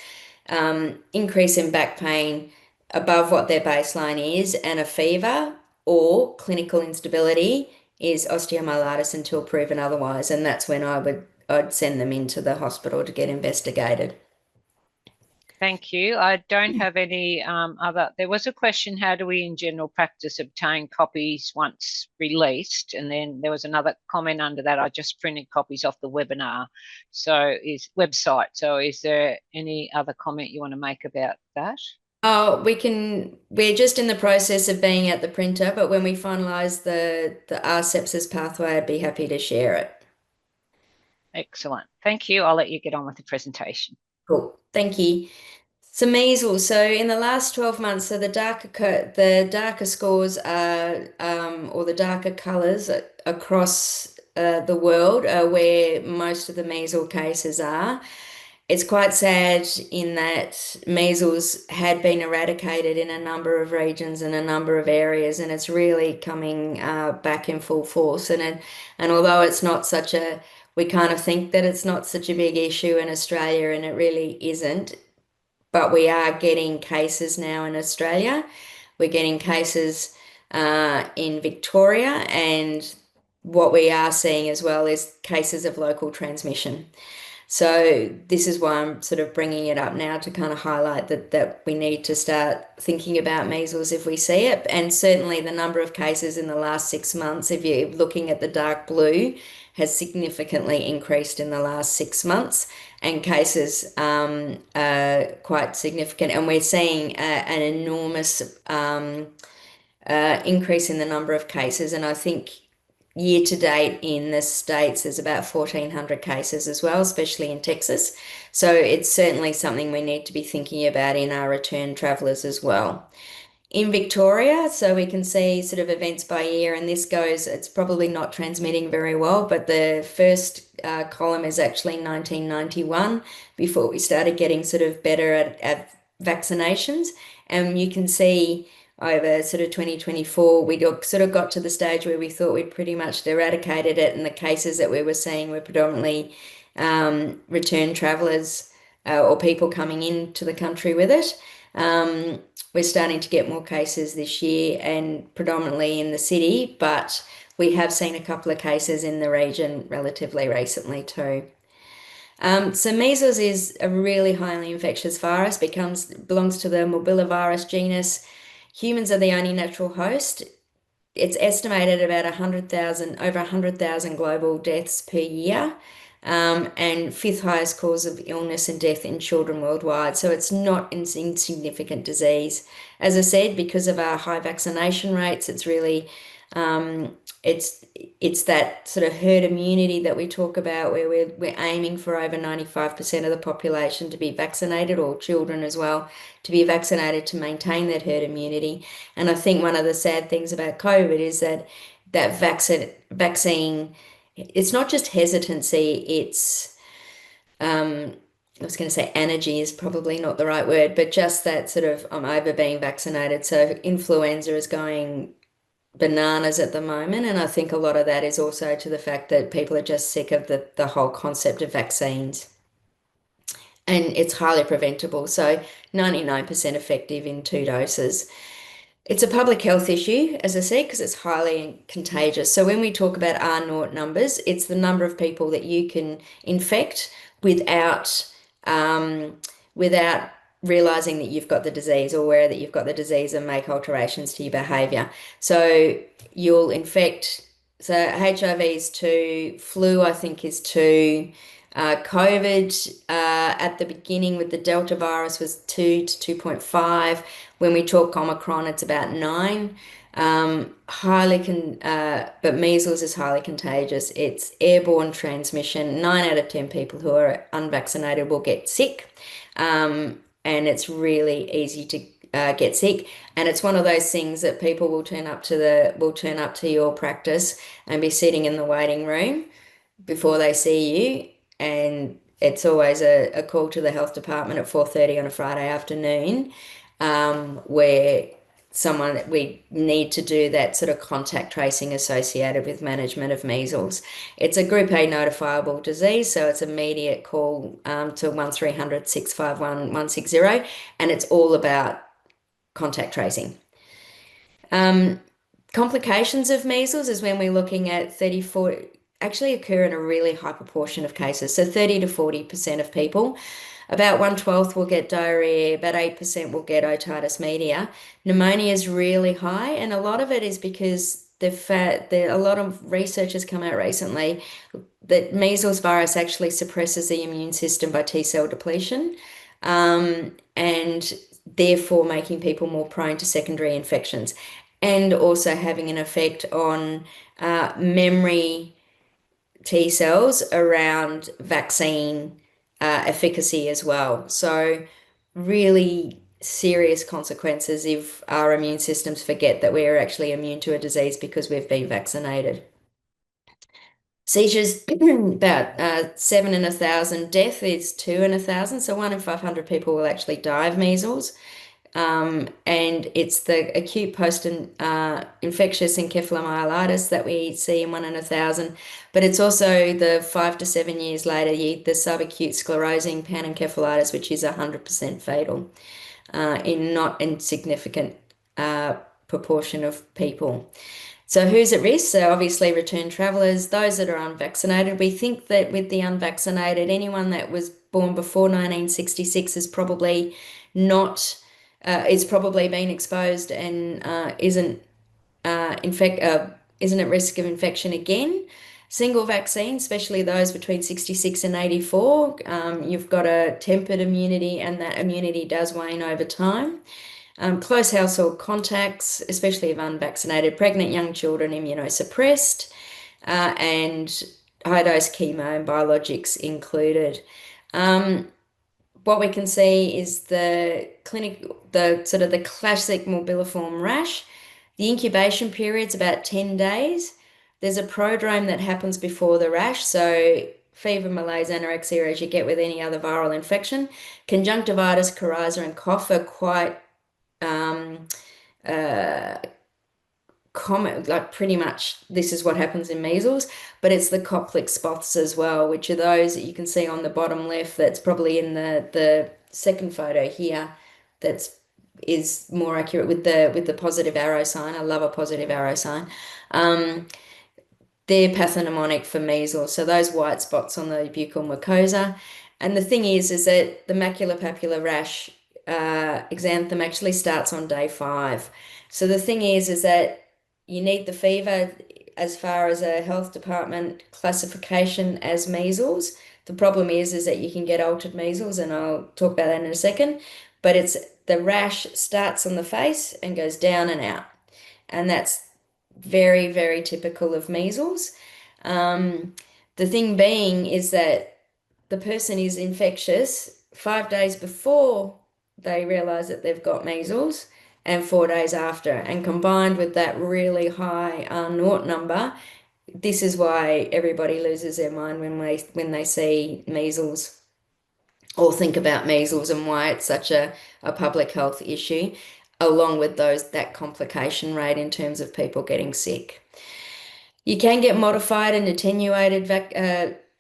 increase in back pain above what their baseline is, and a fever or clinical instability is osteomyelitis until proven otherwise. And that's when I'd send them into the hospital to get investigated. Thank you. I don't have any other. There was a question, how do we in general practice obtain copies once released? And then there was another comment under that, I just printed copies off the webinar. Website. So is there any other comment you want to make about that? Oh, we're just in the process of being at the printer, but when we finalise the R sepsis pathway, I'd be happy to share it. Excellent. Thank you. I'll let you get on with the presentation. Cool. Thank you. So measles. So in the last 12 months, so the darker scores are, or the darker colours across the world are where most of the measles cases are. It's quite sad in that measles had been eradicated in a number of regions and a number of areas, and it's really coming back in full force. And although it's not such a, we kind of think that it's not such a big issue in Australia, and it really isn't. But we are getting cases now in Australia. We're getting cases in Victoria, and what we are seeing as well is cases of local transmission. So this is why I'm sort of bringing it up now, to kind of highlight that we need to start thinking about measles if we see it. And certainly the number of cases in the last 6 months, if you're looking at the dark blue, has significantly increased in the last 6 months, and cases are quite significant. And we're seeing an enormous increase in the number of cases. And I think year to date in the States, there's about 1,400 cases as well, especially in Texas. So it's certainly something we need to be thinking about in our return travellers as well. In Victoria, so we can see sort of events by year, and this goes, it's probably not transmitting very well, but the first column is actually 1991, before we started getting sort of better at vaccinations. And you can see over sort of 2024, we sort of got to the stage where we thought we'd pretty much eradicated it, and the cases that we were seeing were predominantly return travellers or people coming into the country with it. We're starting to get more cases this year and predominantly in the city, but we have seen a couple of cases in the region relatively recently too. So measles is a really highly infectious virus, belongs to the morbillivirus genus. Humans are the only natural host. It's estimated about 100,000, over 100,000 global deaths per year, and fifth highest cause of illness and death in children worldwide. So it's not an insignificant disease. As I said, because of our high vaccination rates, it's really it's that sort of herd immunity that we talk about, where we're aiming for over 95% of the population to be vaccinated, or children as well, to be vaccinated to maintain that herd immunity. And I think one of the sad things about COVID is that vaccine, it's not just hesitancy, it's I was going to say energy is probably not the right word, but just that sort of I'm over being vaccinated. So influenza is going bananas at the moment, and I think a lot of that is also to the fact that people are just sick of the whole concept of vaccines. And it's highly preventable, so 99% effective in 2 doses. It's a public health issue, as I said, because it's highly contagious. So when we talk about R naught numbers, it's the number of people that you can infect without realizing that you've got the disease, or aware that you've got the disease, and make alterations to your behavior. So you'll infect, so HIV is 2, flu I think is 2, COVID at the beginning with the Delta virus was 2 to 2.5. When we talk Omicron, it's about 9. But measles is highly contagious. It's airborne transmission. 9 out of 10 people who are unvaccinated will get sick. And it's really easy to get sick. And it's one of those things that people will turn up to your practice and be sitting in the waiting room before they see you. And it's always a call to the health department at 4:30 on a Friday afternoon, where we need to do that sort of contact tracing associated with management of measles. It's a Group A notifiable disease, so it's immediate call to 1300 651 160, and it's all about contact tracing. Complications of measles is when we're looking at 40, actually occur in a really high proportion of cases. So 30 to 40% of people, about 1/12 will get diarrhea, about 8% will get otitis media. Pneumonia is really high, and a lot of it is because a lot of research has come out recently that measles virus actually suppresses the immune system by T cell depletion, and therefore making people more prone to secondary infections, and also having an effect on memory T cells around vaccine efficacy as well. So really serious consequences if our immune systems forget that we are actually immune to a disease because we've been vaccinated. Seizures, about 7 in 1,000. Death is 2 in 1,000. So 1 in 500 people will actually die of measles. And it's the acute post-infectious encephalomyelitis that we see in 1 in 1,000, but it's also the 5 to 7 years later, the subacute sclerosing panencephalitis, which is 100% fatal in not insignificant proportion of people. So who's at risk? So obviously return travellers, those that are unvaccinated. We think that with the unvaccinated, anyone that was born before 1966 is probably not is probably been exposed and isn't at risk of infection again. Single vaccine, especially those between 66 and 84, you've got a tempered immunity, and that immunity does wane over time. Close household contacts, especially of unvaccinated, pregnant young children, immunosuppressed, and high-dose chemo and biologics included. What we can see is the classic morbilliform rash. The incubation period's about 10 days. There's a prodrome that happens before the rash, so fever, malaise, anorexia, as you get with any other viral infection. Conjunctivitis, coryza, and cough are quite common, like pretty much this is what happens in measles, but it's the Koplik spots as well, which are those that you can see on the bottom left. That's probably in the second photo here. That's is more accurate with the positive arrow sign. I love a positive arrow sign. They're pathognomonic for measles. So those white spots on the buccal mucosa. And the thing is that the maculopapular rash exanthem actually starts on day 5. So the thing is that you need the fever as far as a health department classification as measles. The problem is that you can get altered measles, and I'll talk about that in a second. But it's the rash starts on the face and goes down and out, and that's very, very typical of measles. The thing being is that the person is infectious 5 days before they realize that they've got measles and 4 days after. And combined with that really high R0 number, this is why everybody loses their mind when they see measles or think about measles, and why it's such a public health issue, along with that complication rate in terms of people getting sick. You can get modified and attenuated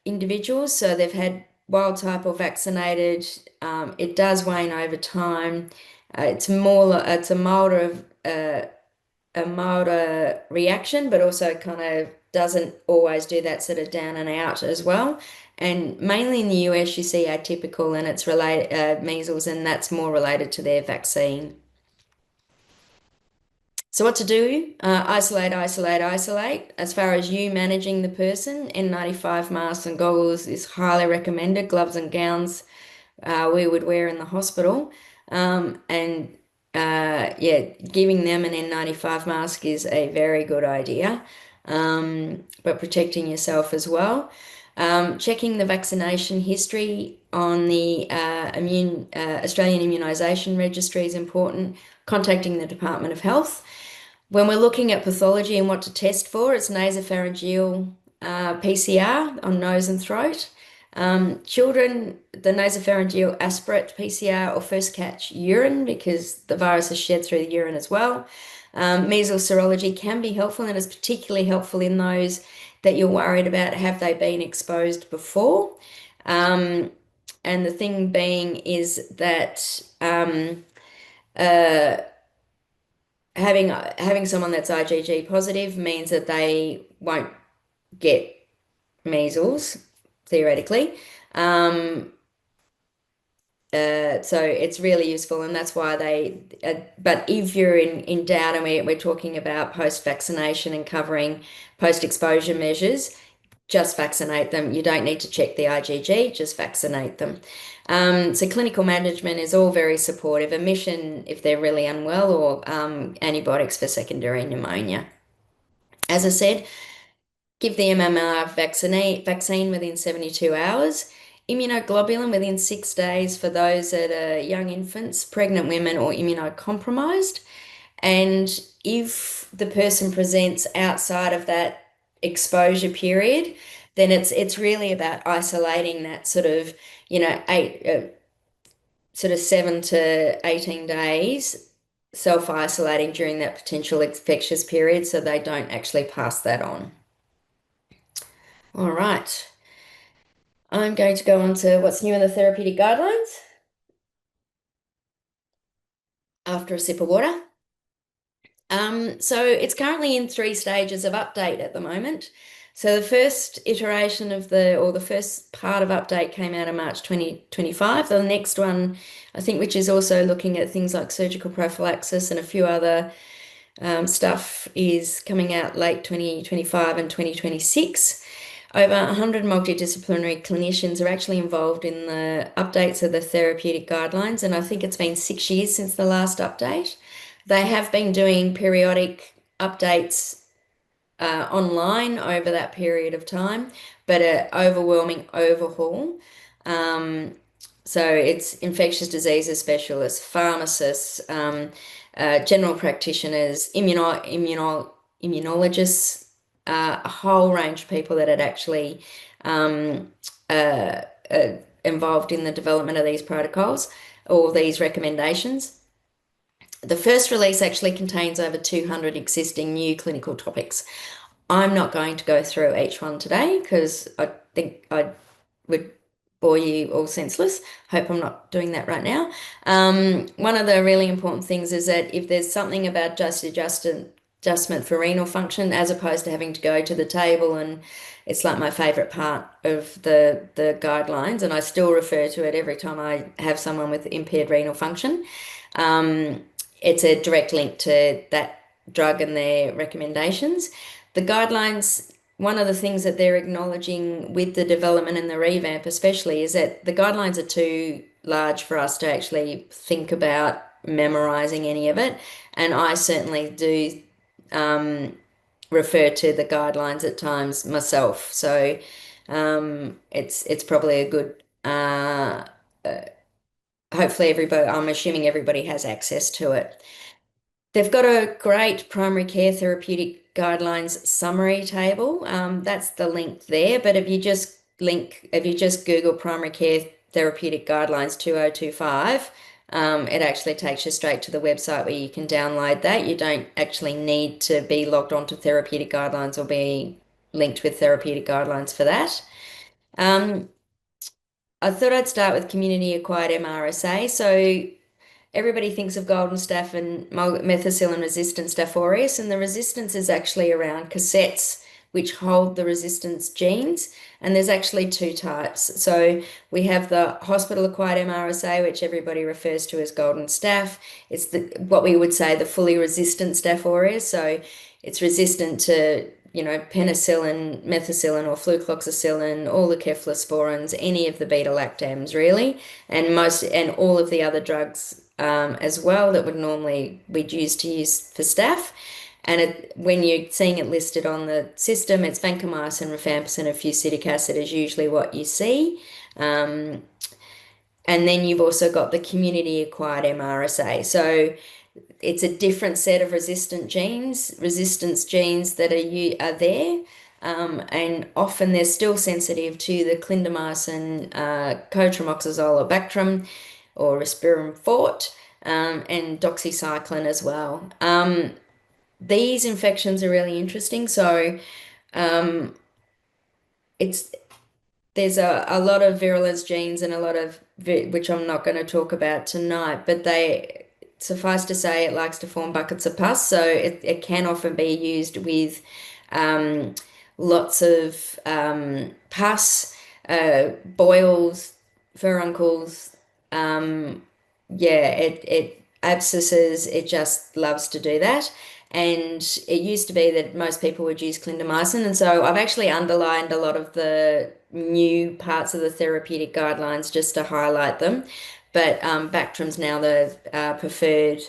individuals, so they've had wild type or vaccinated. It does wane over time. It's a milder reaction, but also kind of doesn't always do that sort of down and out as well. And mainly in the US, you see atypical, and it's related measles, and that's more related to their vaccine. So what to do? Isolate, isolate, isolate. As far as you managing the person, N95 masks and goggles is highly recommended. Gloves and gowns we would wear in the hospital. Yeah, giving them an N95 mask is a very good idea, but protecting yourself as well. Checking the vaccination history on the Australian Immunisation Registry is important. Contacting the Department of Health. When we're looking at pathology and what to test for, it's nasopharyngeal PCR on nose and throat. Children, the nasopharyngeal aspirate PCR or first catch urine, because the virus is shed through the urine as well. Measles serology can be helpful, and is particularly helpful in those that you're worried about, have they been exposed before? And the thing being is that having someone that's IgG positive means that they won't get measles, theoretically. So it's really useful, and that's why but if you're in doubt, and we're talking about post-vaccination and covering post-exposure measures, just vaccinate them. You don't need to check the IgG, just vaccinate them. So clinical management is all very supportive. Admission if they're really unwell, or antibiotics for secondary pneumonia. As I said, give the MMR vaccine within 72 hours. Immunoglobulin within 6 days for those that are young infants, pregnant women, or immunocompromised. And if the person presents outside of that exposure period, then it's really about isolating that sort of 7 to 18 days, self-isolating during that potential infectious period, so they don't actually pass that on. All right. I'm going to go on to what's new in the therapeutic guidelines after a sip of water. So it's currently in 3 stages of update at the moment. So the first iteration of the first part of update came out in March 2025. The next one, I think, which is also looking at things like surgical prophylaxis and a few other stuff, is coming out late 2025 and 2026. Over 100 multidisciplinary clinicians are actually involved in the updates of the therapeutic guidelines, and I think it's been 6 years since the last update. They have been doing periodic updates online over that period of time, but an overwhelming overhaul. So it's infectious diseases specialists, pharmacists, general practitioners, immunologists, a whole range of people that had actually involved in the development of these protocols or these recommendations. The first release actually contains over 200 existing new clinical topics. I'm not going to go through each one today because I think I would bore you all senseless. Hope I'm not doing that right now. One of the really important things is that if there's something about adjustment for renal function, as opposed to having to go to the table, and it's like my favorite part of the guidelines, and I still refer to it every time I have someone with impaired renal function. It's a direct link to that drug and their recommendations. The guidelines, one of the things that they're acknowledging with the development and the revamp especially, is that the guidelines are too large for us to actually think about memorizing any of it. And I certainly do refer to the guidelines at times myself. So it's probably a good hopefully everybody, I'm assuming everybody has access to it. They've got a great primary care therapeutic guidelines summary table. That's the link there. But if you just Google primary care therapeutic guidelines 2025, it actually takes you straight to the website where you can download that. You don't actually need to be logged onto therapeutic guidelines or be linked with therapeutic guidelines for that. I thought I'd start with community acquired MRSA. So everybody thinks of golden staph and methicillin resistant Staph aureus, and the resistance is actually around cassettes, which hold the resistance genes. And there's actually two types. So we have the hospital acquired MRSA, which everybody refers to as golden staph. It's what we would say the fully resistant Staph aureus. So it's resistant to penicillin, methicillin, or flucloxacillin, all the cephalosporins, any of the beta-lactams really, and all of the other drugs as well that would normally be used for staph. And when you're seeing it listed on the system, it's vancomycin, rifampicin, and fusidic acid is usually what you see. And then you've also got the community-acquired MRSA. So it's a different set of resistance genes that are there. And often they're still sensitive to the clindamycin, cotrimoxazole or Bactrim or risperidone fort, and doxycycline as well. These infections are really interesting. So there's a lot of virulence genes and a lot of which I'm not going to talk about tonight, but suffice to say, it likes to form buckets of pus, so it can often be used with lots of pus, boils, furuncles, abscesses. It just loves to do that. And it used to be that most people would use clindamycin, and so I've actually underlined a lot of the new parts of the therapeutic guidelines just to highlight them. But Bactrim's now the preferred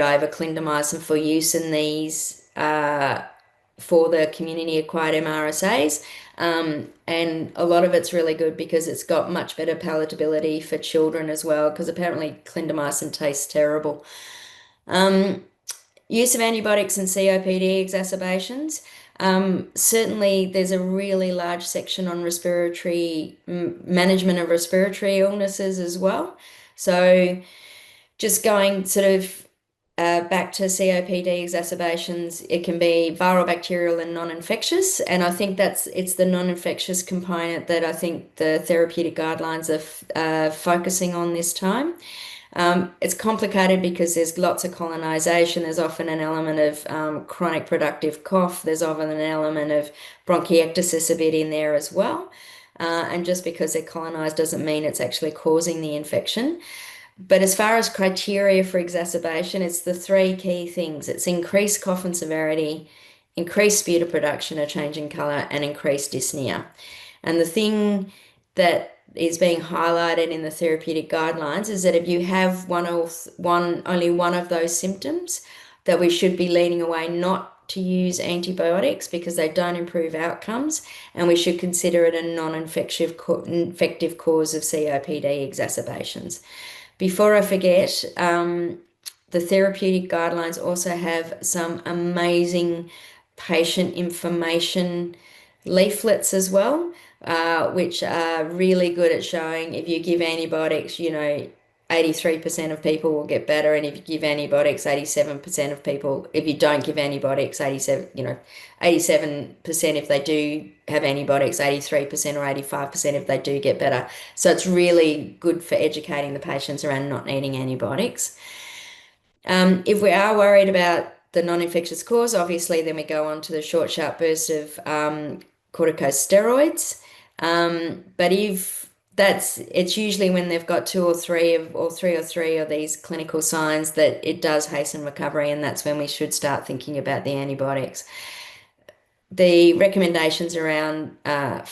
over clindamycin for use in these for the community-acquired MRSAs. And a lot of it's really good because it's got much better palatability for children as well, because apparently clindamycin tastes terrible. Use of antibiotics in COPD exacerbations. Certainly, there's a really large section on management of respiratory illnesses as well. So, just going sort of back to COPD exacerbations, it can be viral, bacterial, and non-infectious. And I think it's the non-infectious component that I think the therapeutic guidelines are focusing on this time. It's complicated because there's lots of colonization. There's often an element of chronic productive cough. There's often an element of bronchiectasis a bit in there as well. And just because they're colonized doesn't mean it's actually causing the infection. But as far as criteria for exacerbation, it's the three key things. It's increased cough and severity, increased sputum production, a change in colour, and increased dyspnea. And the thing that is being highlighted in the therapeutic guidelines is that if you have only one of those symptoms, that we should be leaning away not to use antibiotics because they don't improve outcomes, and we should consider it a non-infective cause of COPD exacerbations. Before I forget, the therapeutic guidelines also have some amazing patient information leaflets as well, which are really good at showing if you give antibiotics, 83% of people will get better, and if you give antibiotics, 87% of people, if you don't give antibiotics, 87% if they do have antibiotics, 83% or 85% if they do get better. So it's really good for educating the patients around not needing antibiotics. If we are worried about the non-infectious cause, obviously, then we go on to the short, sharp burst of corticosteroids. But if it's usually when they've got two or three of these clinical signs that it does hasten recovery, and that's when we should start thinking about the antibiotics. The recommendations around 500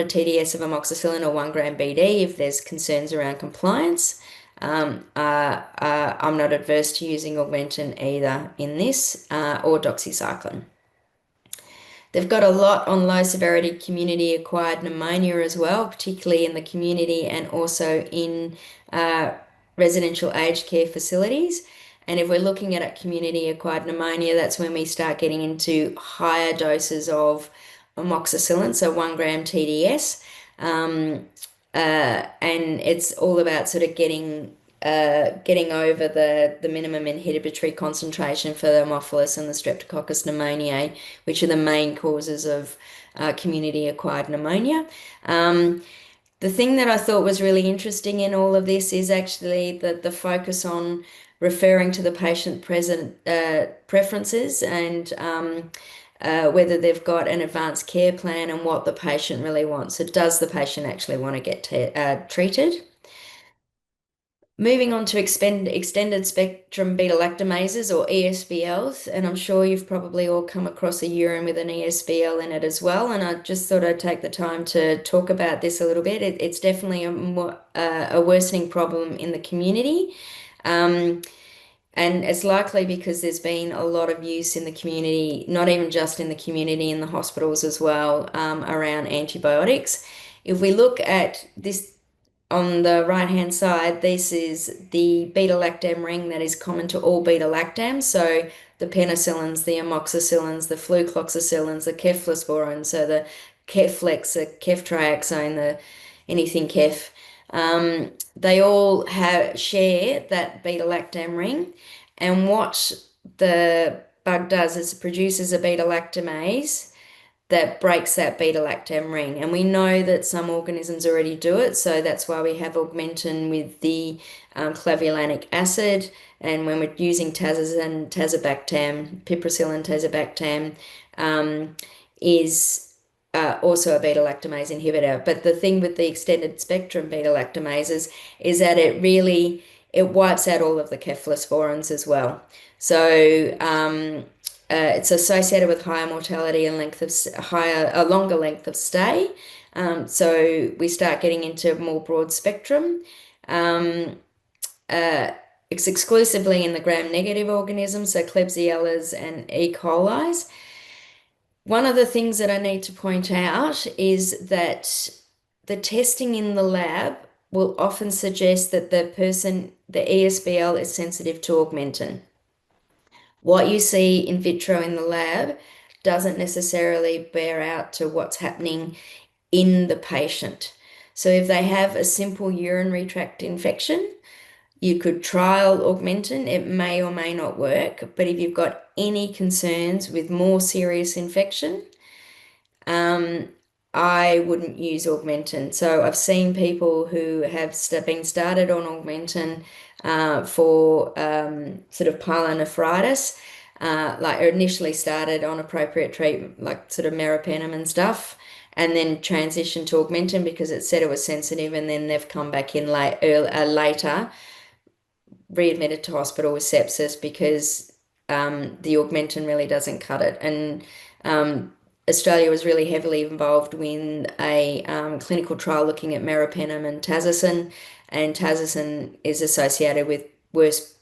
TDS of amoxicillin or 1 gram BD if there's concerns around compliance. I'm not adverse to using Augmentin either in this or doxycycline. They've got a lot on low severity community acquired pneumonia as well, particularly in the community and also in residential aged care facilities. And if we're looking at community acquired pneumonia, that's when we start getting into higher doses of amoxicillin, so 1 gram TDS. And it's all about sort of getting over the minimum inhibitory concentration for the Haemophilus and the Streptococcus pneumoniae, which are the main causes of community-acquired pneumonia. The thing that I thought was really interesting in all of this is actually the focus on referring to the patient preferences and whether they've got an advanced care plan and what the patient really wants. So does the patient actually want to get treated? Moving on to extended spectrum beta-lactamases or ESBLs, and I'm sure you've probably all come across a urine with an ESBL in it as well, and I just thought I'd take the time to talk about this a little bit. It's definitely a worsening problem in the community, and it's likely because there's been a lot of use in the community, not even just in the community, in the hospitals as well, around antibiotics. If we look at this, on the right-hand side, this is the beta-lactam ring that is common to all beta-lactams. So the penicillins, the amoxicillins, the flucloxacillins, the cephalosporins, so the Keflex, the ceftriaxone, the anything Kef. They all share that beta-lactam ring. And what the bug does is it produces a beta-lactamase that breaks that beta-lactam ring. And we know that some organisms already do it, so that's why we have Augmentin with the clavulanic acid. And when we're using tazobactam, piperacillin tazobactam is also a beta-lactamase inhibitor. But the thing with the extended spectrum beta-lactamases is that it wipes out all of the cephalosporins as well. So it's associated with higher mortality and a longer length of stay. So we start getting into a more broad spectrum. It's exclusively in the gram-negative organisms, so Klebsiellas and E. coli's. One of the things that I need to point out is that the testing in the lab will often suggest that the ESBL is sensitive to Augmentin. What you see in vitro in the lab doesn't necessarily bear out to what's happening in the patient. So if they have a simple urinary tract infection, you could trial Augmentin. It may or may not work, but if you've got any concerns with more serious infection, I wouldn't use Augmentin. So I've seen people who have been started on Augmentin for sort of pyelonephritis, like initially started on appropriate treatment, like sort of meropenem and stuff, and then transitioned to Augmentin because it said it was sensitive, and then they've come back in later, readmitted to hospital with sepsis because the Augmentin really doesn't cut it. And Australia was really heavily involved in a clinical trial looking at meropenem and tazocin is associated with worse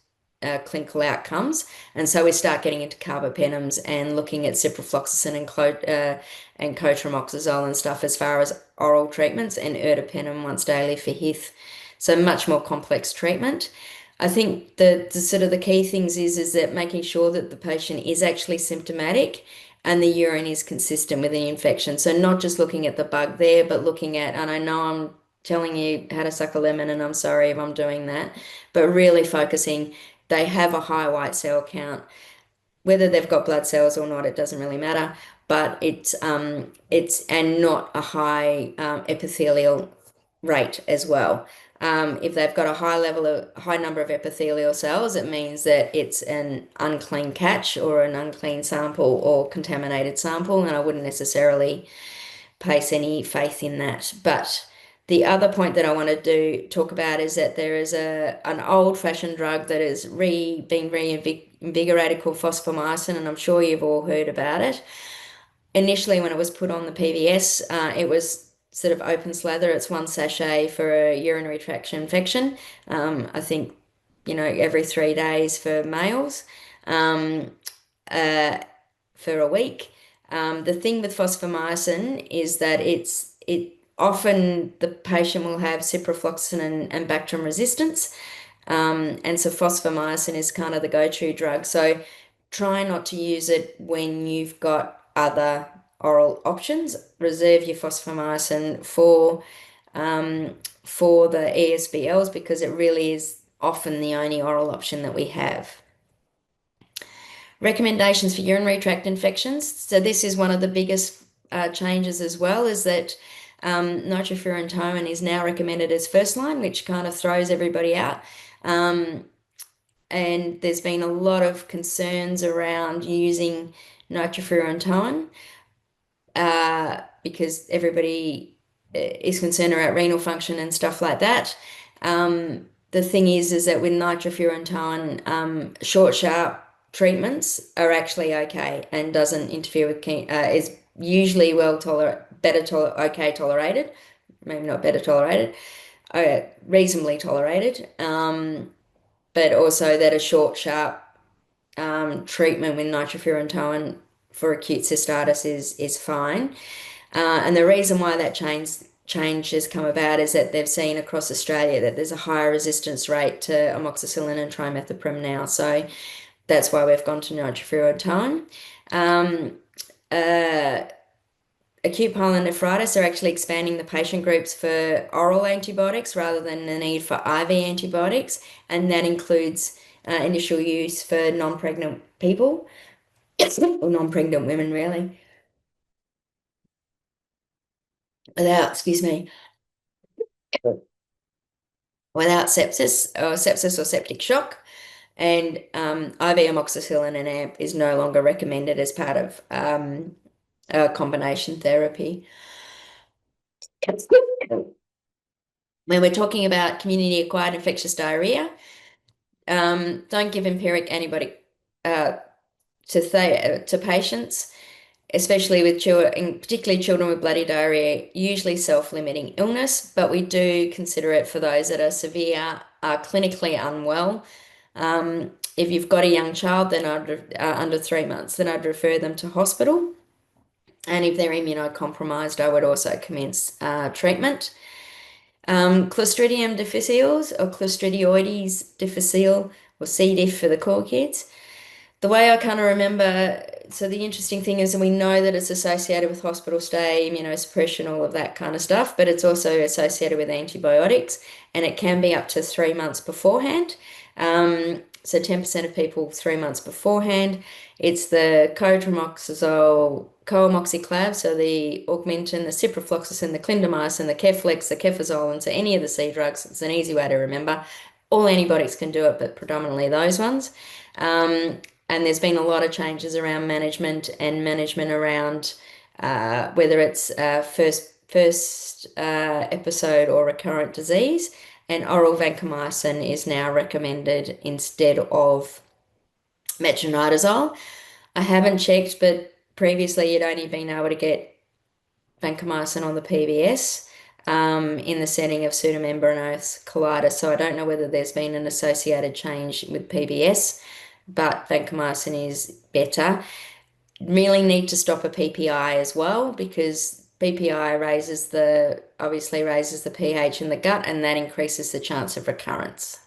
clinical outcomes. And so we start getting into carbapenems and looking at ciprofloxacin and cotrimoxazole and stuff as far as oral treatments, and ertapenem once daily for HIF. So much more complex treatment. I think the sort of the key things is that making sure that the patient is actually symptomatic and the urine is consistent with the infection. So not just looking at the bug there, but looking at, and I know I'm telling you how to suck a lemon, and I'm sorry if I'm doing that, but really focusing, they have a high white cell count. Whether they've got blood cells or not, it doesn't really matter, but it's and not a high epithelial rate as well. If they've got a high number of epithelial cells, it means that it's an unclean catch or an unclean sample or contaminated sample, and I wouldn't necessarily place any faith in that. But the other point that I want to talk about is that there is an old-fashioned drug that has been reinvigorated called fosfomycin, and I'm sure you've all heard about it. Initially, when it was put on the PBS, it was sort of open slather. It's one sachet for a urinary tract infection. I think, every 3 days for males, uh, for a week. The thing with fosfomycin is that it often the patient will have ciprofloxacin and Bactrim resistance. And so fosfomycin is kind of the go-to drug. So try not to use it when you've got other oral options. Reserve your fosfomycin for the ESBLs because it really is often the only oral option that we have. Recommendations for urinary tract infections. So this is one of the biggest changes as well, is that nitrofurantoin is now recommended as first line, which kind of throws everybody out. And there's been a lot of concerns around using nitrofurantoin because everybody is concerned about renal function and stuff like that. The thing is that with nitrofurantoin, short, sharp treatments are actually okay and doesn't interfere with is usually okay tolerated, maybe not better tolerated, reasonably tolerated. But also that a short, sharp treatment with nitrofurantoin for acute cystitis is fine. And the reason why that change has come about is that they've seen across Australia that there's a higher resistance rate to amoxicillin and trimethoprim now. So that's why we've gone to nitrofurantoin. Acute pyelonephritis are actually expanding the patient groups for oral antibiotics rather than the need for IV antibiotics, and that includes initial use for non-pregnant people or non-pregnant women, really, excuse me, without sepsis or septic shock. And IV amoxicillin and AMP is no longer recommended as part of combination therapy. When we're talking about community-acquired infectious diarrhea, don't give empiric antibiotic to patients, especially with children, particularly children with bloody diarrhea, usually self-limiting illness, but we do consider it for those that are severe, are clinically unwell. If you've got a young child, then under 3 months, then I'd refer them to hospital. And if they're immunocompromised, I would also commence treatment. Clostridium difficiles or Clostridioides difficile, or C. diff for the cool kids. The way I kind of remember, so the interesting thing is, and we know that it's associated with hospital stay, immunosuppression, all of that kind of stuff, but it's also associated with antibiotics, and it can be up to 3 months beforehand. So 10% of people 3 months beforehand. It's the cotrimoxazole, coamoxiclav, so the augmentin, the ciprofloxacin, the clindamycin, the Keflex, the kefazole, and so any of the C drugs. It's an easy way to remember. All antibiotics can do it, but predominantly those ones. And there's been a lot of changes around management around whether it's first episode or recurrent disease. And oral vancomycin is now recommended instead of metronidazole. I haven't checked, but previously you'd only been able to get vancomycin on the PBS in the setting of pseudomembranous colitis. So I don't know whether there's been an associated change with PBS, but vancomycin is better. Really need to stop a PPI as well, because PPI obviously raises the pH in the gut, and that increases the chance of recurrence.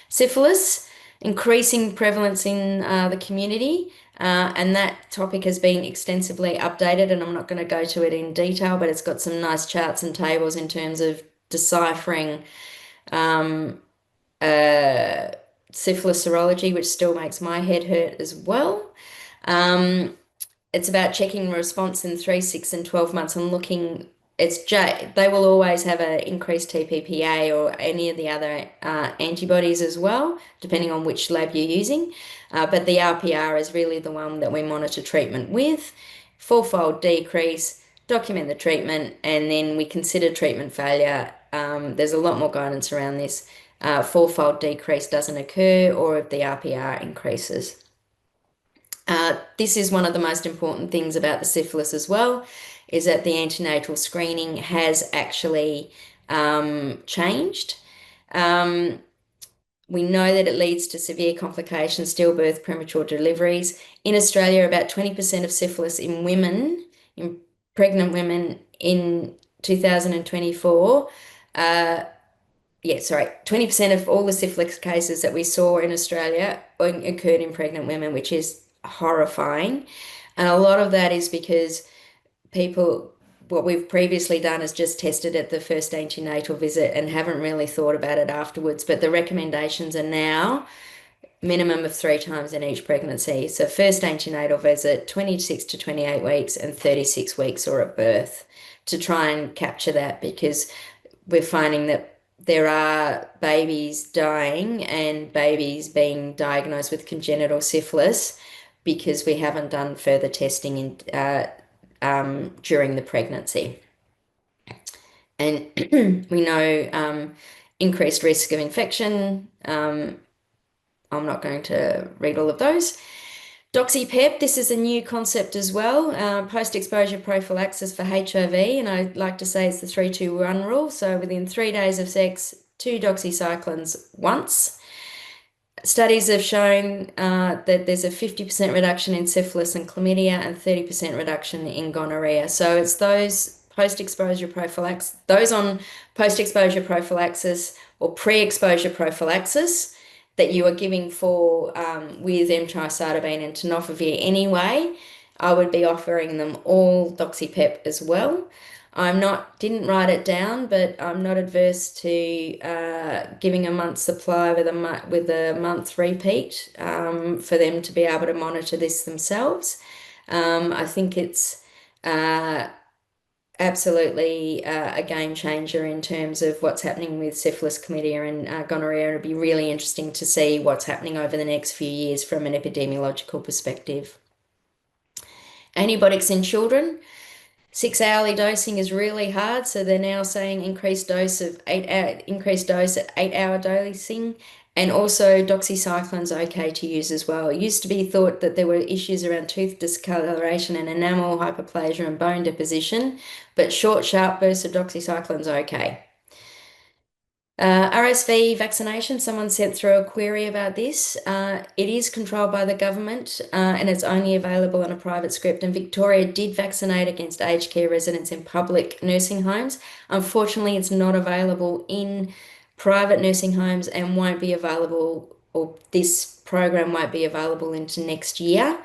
Syphilis increasing prevalence in the community. And that topic has been extensively updated, and I'm not going to go to it in detail, but it's got some nice charts and tables in terms of deciphering um, uh, syphilis serology, which still makes my head hurt as well. It's about checking response in 3, 6, and 12 months and looking. They will always have an increased TPPA or any of the other antibodies as well, depending on which lab you're using. But the RPR is really the one that we monitor treatment with. Fourfold decrease, document the treatment, and then we consider treatment failure. There's a lot more guidance around this. Fourfold decrease doesn't occur, or if the RPR increases. This is one of the most important things about the syphilis as well, is that the antenatal screening has actually changed. We know that it leads to severe complications, stillbirth, premature deliveries. In Australia, about 20% of syphilis in women, in pregnant women in 2024, 20% of all the syphilis cases that we saw in Australia occurred in pregnant women, which is horrifying. And a lot of that is because what we've previously done is just tested at the first antenatal visit and haven't really thought about it afterwards. But the recommendations are now minimum of 3 times in each pregnancy. So first antenatal visit, 26 to 28 weeks, and 36 weeks or at birth, to try and capture that, because we're finding that there are babies dying and babies being diagnosed with congenital syphilis because we haven't done further testing during the pregnancy. And we know increased risk of infection. I'm not going to read all of those. DoxyPEP, this is a new concept as well, post-exposure prophylaxis for HIV, and I like to say it's the 3-2-1 rule. So within 3 days of sex, 2 doxycyclines once. Studies have shown that there's a 50% reduction in syphilis and chlamydia and 30% reduction in gonorrhea. So it's those post-exposure prophylaxis, those on post-exposure prophylaxis or pre-exposure prophylaxis that you are giving for with emtricitabine and tenofovir anyway, I would be offering them all DoxyPEP as well. Didn't write it down, but I'm not adverse to giving a month's supply with a month repeat for them to be able to monitor this themselves. I think it's absolutely a game changer in terms of what's happening with syphilis, chlamydia, and gonorrhea. It'll be really interesting to see what's happening over the next few years from an epidemiological perspective. Antibiotics in children. 6-hourly dosing is really hard, so they're now saying increased dose at 8-hour dosing, and also doxycycline's okay to use as well. It used to be thought that there were issues around tooth discoloration and enamel hyperplasia and bone deposition, but short, sharp bursts of doxycycline's okay. RSV vaccination, someone sent through a query about this. It is controlled by the government and it's only available on a private script. And Victoria did vaccinate against aged care residents in public nursing homes. Unfortunately, it's not available in private nursing homes and won't be available, or this program won't be available into next year.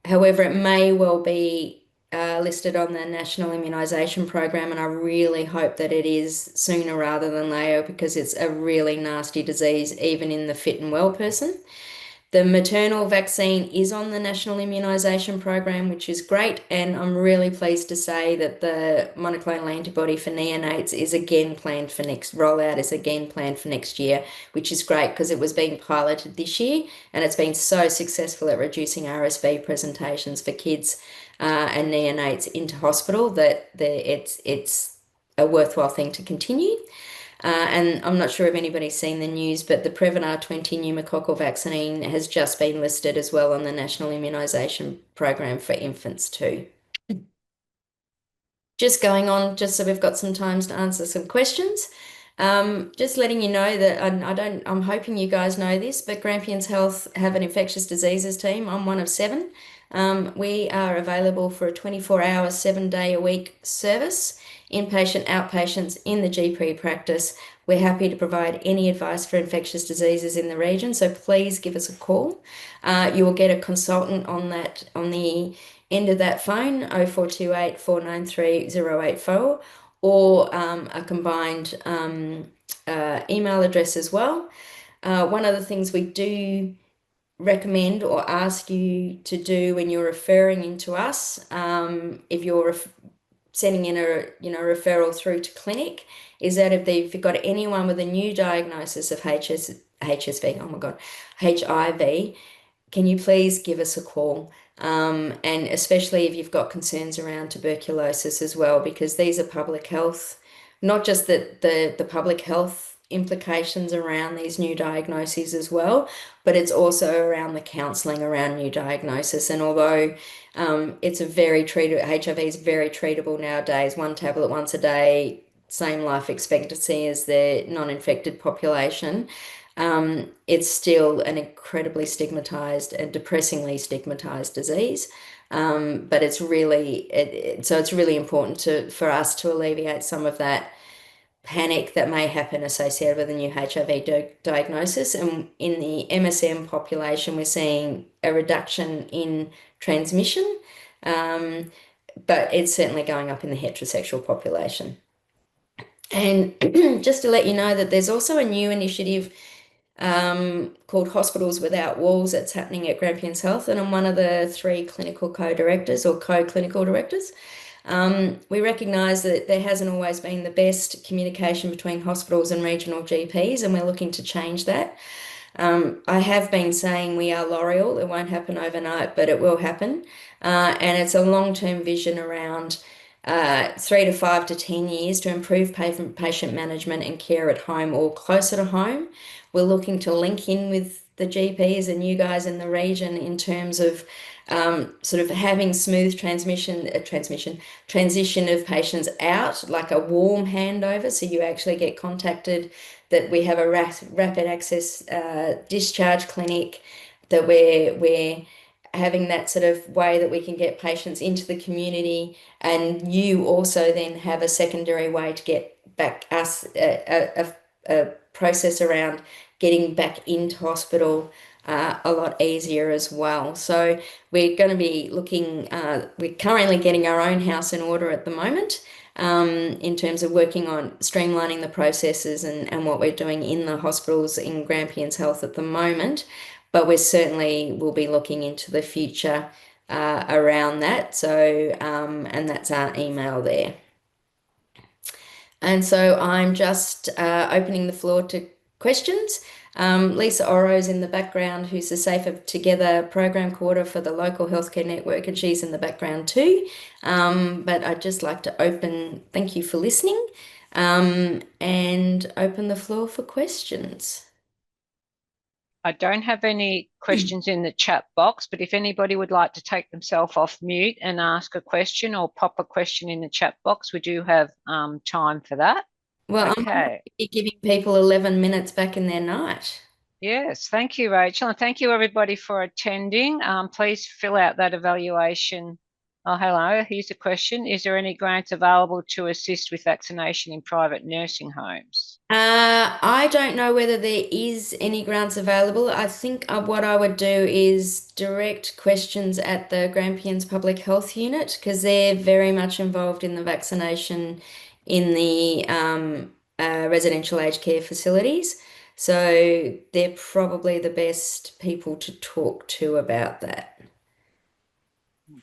However, it may well be listed on the National Immunisation Program, and I really hope that it is sooner rather than later, because it's a really nasty disease, even in the fit and well person. The maternal vaccine is on the National Immunisation Program, which is great, and I'm really pleased to say that the monoclonal antibody for neonates is again planned for rollout is again planned for next year, which is great because it was being piloted this year, and it's been so successful at reducing RSV presentations for kids and neonates into hospital that it's a worthwhile thing to continue. And I'm not sure if anybody's seen the news, but the Prevnar 20 pneumococcal vaccine has just been listed as well on the National Immunisation Program for infants too. Just going on, just so we've got some time to answer some questions. Just letting you know that I'm hoping you guys know this, but Grampians Health have an infectious diseases team. I'm one of 7. We are available for a 24-hour, 7-day-a-week service. inpatient, outpatients in the GP practice. We're happy to provide any advice for infectious diseases in the region, so please give us a call. You will get a consultant on the end of that phone, 0428 493 084, or a combined email address as well. One of the things we do recommend or ask you to do when you're referring into us, if you're sending in a referral through to clinic, is that if you've got anyone with a new diagnosis of HSV, oh my God, HIV, can you please give us a call? And especially if you've got concerns around tuberculosis as well, because these are public health, not just the public health implications around these new diagnoses as well, but it's also around the counselling around new diagnosis. And although it's HIV is very treatable nowadays, one tablet once a day, same life expectancy as the non-infected population. It's still an incredibly stigmatized and depressingly stigmatized disease. But it's really it's really important for us to alleviate some of that panic that may happen associated with a new HIV diagnosis. And in the MSM population, we're seeing a reduction in transmission, but it's certainly going up in the heterosexual population. And just to let you know that there's also a new initiative called Hospitals Without Walls that's happening at Grampians Health, and I'm one of the 3 clinical co-directors or co-clinical directors. We recognise that there hasn't always been the best communication between hospitals and regional GPs, and we're looking to change that. I have been saying we are L'Oreal. It won't happen overnight, but it will happen. And it's a long-term vision around 3 to 5 to 10 years to improve patient management and care at home or closer to home. We're looking to link in with the GPs and you guys in the region in terms of sort of having smooth transition of patients out, like a warm handover, so you actually get contacted, that we have a rapid access discharge clinic, that we're having that sort of way that we can get patients into the community, and you also then have a secondary way to get back us a process around getting back into hospital a lot easier as well. So we're going to be looking, we're currently getting our own house in order at the moment, in terms of working on streamlining the processes and what we're doing in the hospitals in Grampians Health at the moment. But we certainly will be looking into the future around that. So, and that's our email there. And so I'm just opening the floor to questions. Lisa Oro's in the background, who's the Safer Together program coordinator for the local healthcare network, and she's in the background too. But I'd just like to thank you for listening, and open the floor for questions. I don't have any questions in the chat box, but if anybody would like to take themselves off mute and ask a question or pop a question in the chat box, we do have time for that. Well, okay. I'm giving people 11 minutes back in their night. Yes, thank you, Rachel, and thank you everybody for attending. Please fill out that evaluation. Oh, hello, here's a question. Is there any grants available to assist with vaccination in private nursing homes? I don't know whether there is any grants available. I think what I would do is direct questions at the Grampians Public Health Unit, because they're very much involved in the vaccination in the residential aged care facilities. So they're probably the best people to talk to about that.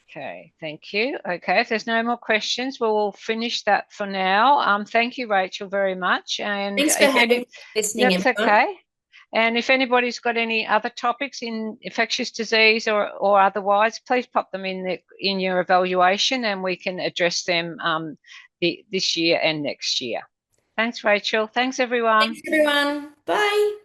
Okay, thank you. Okay, if there's no more questions, we'll finish that for now. Thank you, Rachel, very much. And thanks for listening. That's okay. And if anybody's got any other topics in infectious disease or otherwise, please pop them in your evaluation, and we can address them this year and next year. Thanks, Rachel. Thanks, everyone. Thanks, everyone. Bye.